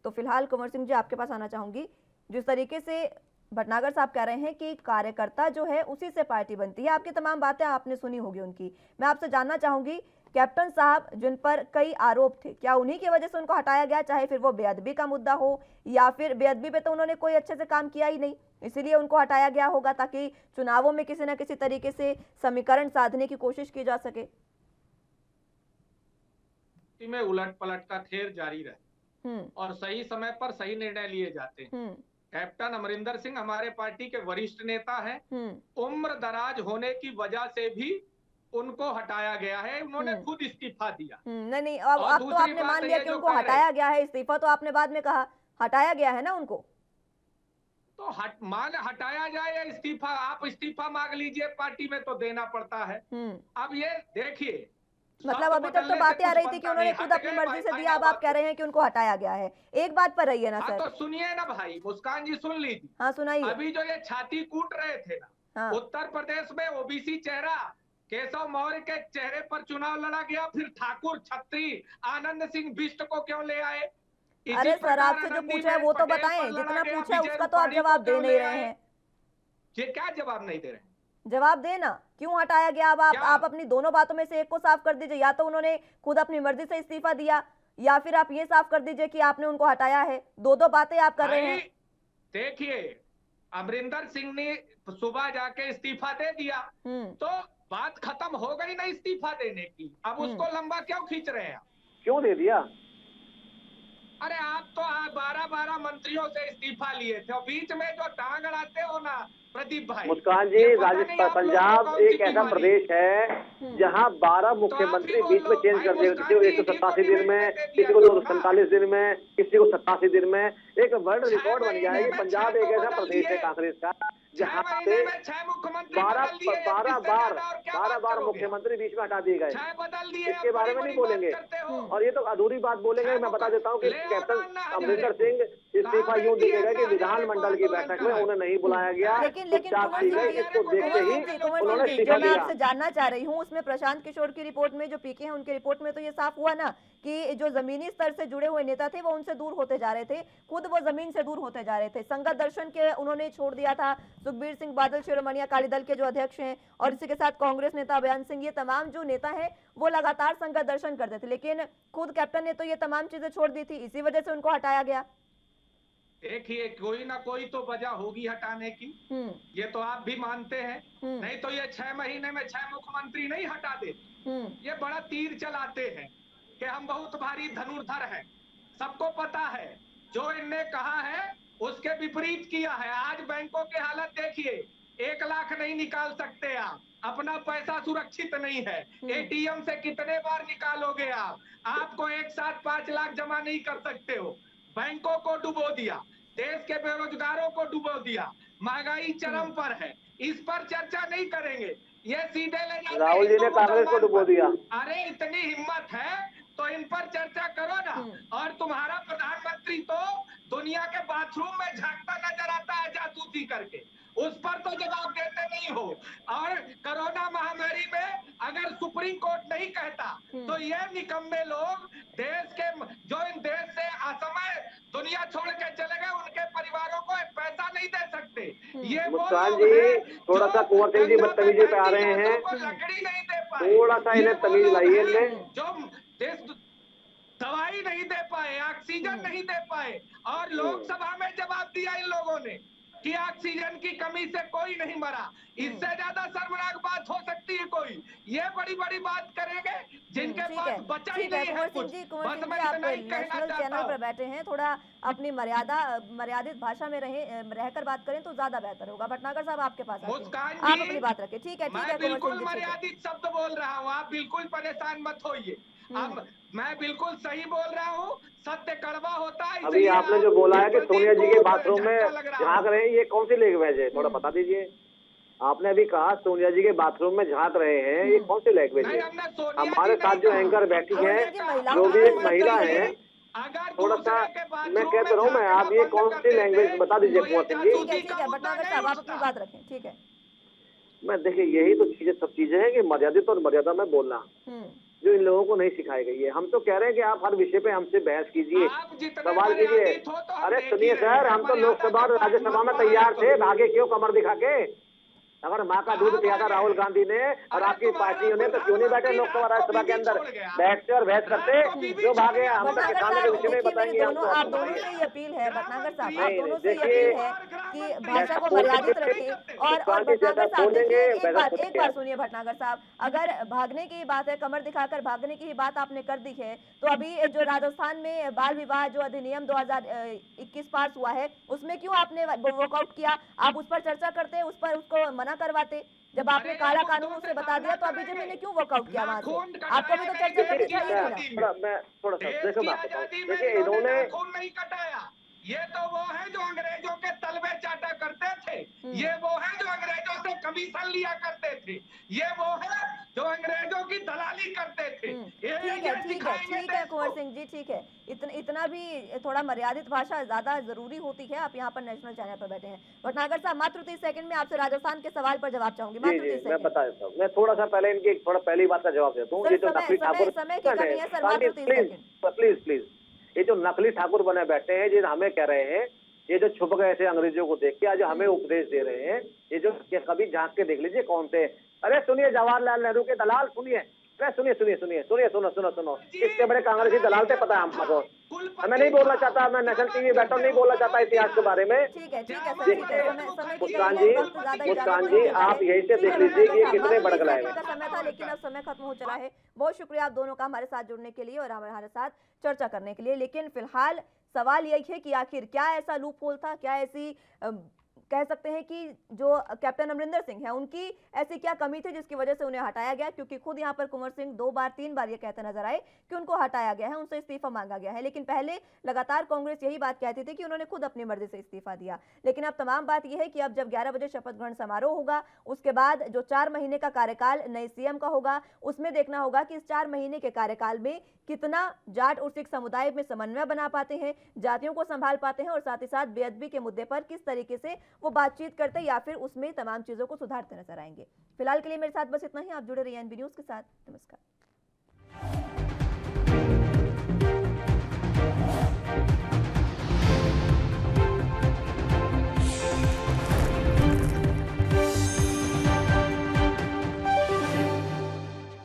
तो फिलहाल कुंवर सिंह जी आपके पास आना चाहूंगी। जिस तरीके से भटनागर साहब कह रहे हैं कि कार्यकर्ता जो है उसी से पार्टी बनती है, आपकी तमाम बातें आपने सुनी होगी उनकी। मैं आपसे जानना चाहूंगी, कैप्टन साहब जिन पर कई आरोप थे, क्या उन्हीं की वजह से उनको हटाया गया, चाहे फिर वो बेअदबी का मुद्दा हो, या फिर बेअदबी पे तो उन्होंने कोई अच्छे से काम किया ही नहीं इसीलिए उनको हटाया गया होगा, ताकि चुनावों में किसी न किसी तरीके से समीकरण साधने की कोशिश की जा सके? में उलट पलट का खेल जारी रहे और सही समय पर सही निर्णय लिए जाते हैं। कैप्टन अमरिंदर सिंह हमारे पार्टी के वरिष्ठ नेता हैं। उम्र दराज होने की वजह से भी उनको हटाया गया है, उन्होंने खुद इस्तीफा दिया। नहीं, अब तो आपने मान लिया कि उनको हटाया गया है, इस्तीफा तो आपने बाद में कहा, हटाया गया है ना उनको, तो हटाया जाए या इस्तीफा, आप इस्तीफा मांग लीजिए, पार्टी में तो देना पड़ता है। अब ये देखिए, मतलब अभी तक तो बातें आ रही थी कि उन्होंने खुद अपनी मर्जी से दिया, अब आप कह रहे हैं कि उनको हटाया गया है। एक बात पर रहिए ना सर। तो सुनिए ना भाई, मुस्कान जी सुन लीजिए। हाँ सुनाइए। अभी जो ये छाती कूट रहे थे ना, उत्तर प्रदेश में ओबीसी चेहरा केशव मौर्य के चेहरे पर चुनाव लड़ा गया, फिर ठाकुर छत्री आनंद सिंह बिष्ट को क्यों ले आए? अरे सर, आपसे जो पूछा है वो तो बताएं, जितना पूछा है उसका तो आप जवाब दे नहीं रहे हैं। ये क्या जवाब नहीं दे रहे हैं? जवाब देना, क्यों हटाया गया? अब आप अपनी दोनों बातों में से एक को साफ कर दीजिए, या तो उन्होंने खुद अपनी मर्जी से इस्तीफा दिया, या फिर आप ये साफ कर दीजिए कि आपने उनको हटाया है। दो बातें आप कर रहे हैं। देखिए, अमरिंदर सिंह ने सुबह जाके इस्तीफा दे दिया तो बात खत्म हो गई ना इस्तीफा देने की। अब उसको लंबा क्यों खींच रहे हैं? क्यों दे दिया? अरे आप तो 12 मंत्रियों से इस्तीफा लिए थे, और बीच में जो टांग अड़ाते हो ना प्रदीप भाई। मुस्कान जी, राजस्थान पंजाब एक ऐसा प्रदेश है जहां 12 मुख्यमंत्री बीच में चेंज कर दिए, किसी को 187 दिन में, किसी को 247 दिन में, किसी को 87 दिन में। एक वर्ल्ड रिकॉर्ड बन गया है। ये पंजाब एक ऐसा प्रदेश है कांग्रेस का जहाँ पे 12 बार मुख्यमंत्री बीच में हटा दिए गए। इसके बारे में नहीं बोलेंगे। हो। और ये तो अधूरी बात बोलेंगे। मैं बता देता हूँ कि कैप्टन अमरिंदर सिंह इस्तीफा यूं दिएगा कि विधानमंडल की बैठक में उन्हें नहीं बुलाया गया, लेकिन चुपचाप कुंवर सीखे। सिंह जी, इसको देखते ही उन्होंने जो इस्तीफा मैं दिया। आपसे जानना चाह रही हूँ उसमें प्रशांत किशोर की रिपोर्ट में जो पीके हैं उनकी रिपोर्ट में तो ये साफ हुआ ना कि जो जमीनी स्तर से जुड़े हुए नेता थे वो उनसे दूर होते जा रहे थे, खुद वो जमीन से दूर होते जा रहे थे। संगत दर्शन के उन्होंने छोड़ दिया था। सुखबीर सिंह बादल शिरोमणि अकाली दल के जो अध्यक्ष हैं और इसी के साथ कांग्रेस नेता अभियान सिंह, ये तमाम जो नेता हैं वो लगातार संगत दर्शन करते थे, लेकिन खुद कैप्टन ने तो ये तमाम चीजें छोड़ दी थी, इसी वजह से उनको हटाया गया। देखिए, कोई ना कोई तो वजह होगी हटाने की, ये तो आप भी मानते हैं। नहीं तो ये 6 महीने में 6 मुख्यमंत्री नहीं हटा देते। ये बड़ा तीर चलाते हैं कि हम बहुत भारी धनुर्धर हैं। सबको पता है जो इनने कहा है उसके विपरीत किया है। आज बैंकों की हालत देखिए, 1 लाख नहीं निकाल सकते आप, अपना पैसा सुरक्षित नहीं है। एटीएम से कितने बार निकालोगे आप? आपको एक साथ 5 लाख जमा नहीं कर सकते हो। बैंकों को डुबो दिया, देश के बेरोजगारों को डुबो दिया, महंगाई चरम पर है। इस पर चर्चा नहीं करेंगे, ये सीधे ले जाते राहुल जी ने कांग्रेस को डुबो दिया। अरे इतनी हिम्मत है तो इन पर चर्चा करो ना। और तुम्हारा प्रधानमंत्री तो दुनिया के बाथरूम में झांकता नजर आता है जासूसी करके, उस पर तो जवाब देते नहीं हो। और कोरोना महामारी में अगर सुप्रीम कोर्ट नहीं कहता तो ये निकम्मे लोग देश के जो इन देश से असमय दुनिया छोड़ के चले गए, उनके परिवारों को एक पैसा नहीं दे सकते। ये मुस्कान जी थोड़ा सा कुंवर सिंह जी बदतमीजी पे आ रहे हैं, लकड़ी नहीं दे पाए, थोड़ा सा इन्हें तमीज लाइए। इनमें जो देश दवाई नहीं दे पाए, ऑक्सीजन नहीं दे पाए, और लोकसभा में जवाब दिया इन लोगों ने कि ऑक्सीजन की कमी से कोई नहीं मरा। इससे ज्यादा शर्मनाक बात हो सकती है कोई? ये बड़ी बड़ी बात करेंगे जिनके पास बचा ही नहीं है कुछ। कुंवर सिंह जी, आप नेशनल चैनल पर बैठे हैं, थोड़ा अपनी मर्यादित भाषा में रहकर बात करें तो ज्यादा बेहतर होगा। भटनागर साहब आपके पास मुस्कान आप अपनी बात रखें। ठीक है, मैं बिल्कुल मर्यादित शब्द बोल रहा हूँ, आप बिल्कुल परेशान मत होइए। अब मैं बिल्कुल सही बोल रहा हूँ, सत्य कड़वा होता है। अभी आपने जो बोला है कि सोनिया जी के बाथरूम में झांक रहे हैं, ये कौन सी लैंग्वेज है? थोड़ा बता दीजिए। आपने अभी कहा सोनिया जी के बाथरूम में झांक रहे हैं, ये कौन सी लैंग्वेज है? हमारे साथ जो एंकर बैठी है जो भी एक महिला है, थोड़ा सा मैं कहता रहा हूँ मैं, आप ये कौन सी लैंग्वेज बता दीजिए कुंवर सिंह जी। ठीक है भटनागर साहब, आप अपनी बात रखें। ठीक है, मैं देखिए यही तो चीजें सब चीजें हैं कि मर्यादित और मर्यादा में बोलना जो इन लोगों को नहीं सिखाई गई है। हम तो कह रहे हैं कि आप हर विषय पे हमसे बहस कीजिए, सवाल कीजिए। अरे सुनिए सर, हम तो लोकसभा और राज्यसभा में तैयार थे, भागे क्यों कमर दिखा के? अगर माँ का दूध पिया था राहुल गांधी ने और आपकी पार्टियों ने, तो क्यों नहीं बैठे लोकसभा राज्यसभा के अंदर बैठते और बहस करते? जो भागे हम तो किसानों के विषय में बताएंगे। आप दोनों से ये अपील है भटनागर साहब, आप दोनों से ये अपील है कि भाषा को मर्यादित रखें। और भटनागर साहब देखिए, एक बार सुनिए भटनागर साहब, अगर भागने की बात है, कमर दिखाकर भागने की ही बात आपने कर दी है, तो अभी जो राजस्थान में बाल विवाह जो अधिनियम 2021 पास हुआ है, उसमें क्यों आपने वॉकआउट किया? आप उस पर चर्चा करते, उस पर उसको मना करवाते। जब आपने काला कानून उसे बता दिया तो अभी बीजेपी ने क्यों वॉकआउट किया वहां से? आपको भी तो चर्चा करनी चाहिए ना। मैं थोड़ा सा देखो देखिए, इन्होंने नहीं कटाया। ये तो वो है जो अंग्रेजों के तलवे चाटा करते थे, ये वो है जो अंग्रेजों से कमीशन लिया करते थे, ये वो है जो अंग्रेजों की दलाली करते थे। ठीक है कुंवर सिंह जी, ठीक है। इतना भी थोड़ा मर्यादित भाषा ज्यादा जरूरी होती है। आप यहाँ पर नेशनल चैनल पर बैठे हैं। भटनागर साहब, मात्र 30 सेकंड में आपसे राजस्थान के सवाल पर जवाब चाहूंगी। मात्र 30 सेकंड। मैं बता देता हूँ। मैं थोड़ा सा पहले इनकी थोड़ा पहली बात का जवाब देता हूँ। ये जो नकली ठाकुर, प्लीज ये जो नकली ठाकुर बने बैठे हैं, जो हमें कह रहे हैं, ये जो छुप गए थे अंग्रेजों को देख के, आज हमें उपदेश दे रहे हैं, ये जो कभी झांक के देख लीजिए कौन थे। अरे सुनिए, जवाहरलाल नेहरू के दलाल सुनिए, सुनो, इसके बड़े कांग्रेसी दलाल थे, पता है हमको। मैं नहीं बोलना चाहता, मैं नेशनल टीवी बैठा नहीं बोलना चाहता इतिहास के बारे में। मुस्कान जी, आप यही से देख लीजिए कि कितने बड़गलाए। समय था लेकिन अब समय खत्म हो चला है। बहुत शुक्रिया आप दोनों का हमारे साथ जुड़ने के लिए और हमारे साथ चर्चा करने के लिए। लेकिन फिलहाल सवाल यही है कि आखिर क्या ऐसा लूप होल था, क्या ऐसी कह सकते हैं कि जो कैप्टन अमरिंदर सिंह है उनकी ऐसी क्या कमी थी जिसकी वजह से उन्हें हटाया गया, क्योंकि खुद यहां पर कुंवर सिंह 2-3 बार ये कहते नजर आए कि उनको हटाया गया है, उनसे इस्तीफा मांगा गया है। लेकिन पहले लगातार कांग्रेस यही बात कहती थी कि उन्होंने खुद अपनी मर्जी से इस्तीफा दिया। लेकिन अब तमाम बात यह है कि अब जब 11 बजे शपथ ग्रहण समारोह होगा, उसके बाद जो 4 महीने का कार्यकाल नए सीएम का होगा, उसमें देखना होगा कि इस 4 महीने के कार्यकाल में कितना जाट और सिख समुदाय में समन्वय बना पाते हैं, जातियों को संभाल पाते हैं और साथ ही साथ बेअदबी के मुद्दे पर किस तरीके से वो बातचीत करते या फिर उसमें तमाम चीजों को सुधारते नजर आएंगे। फिलहाल के लिए मेरे साथ बस इतना ही। आप जुड़े रहिए एनबी न्यूज के साथ। नमस्कार।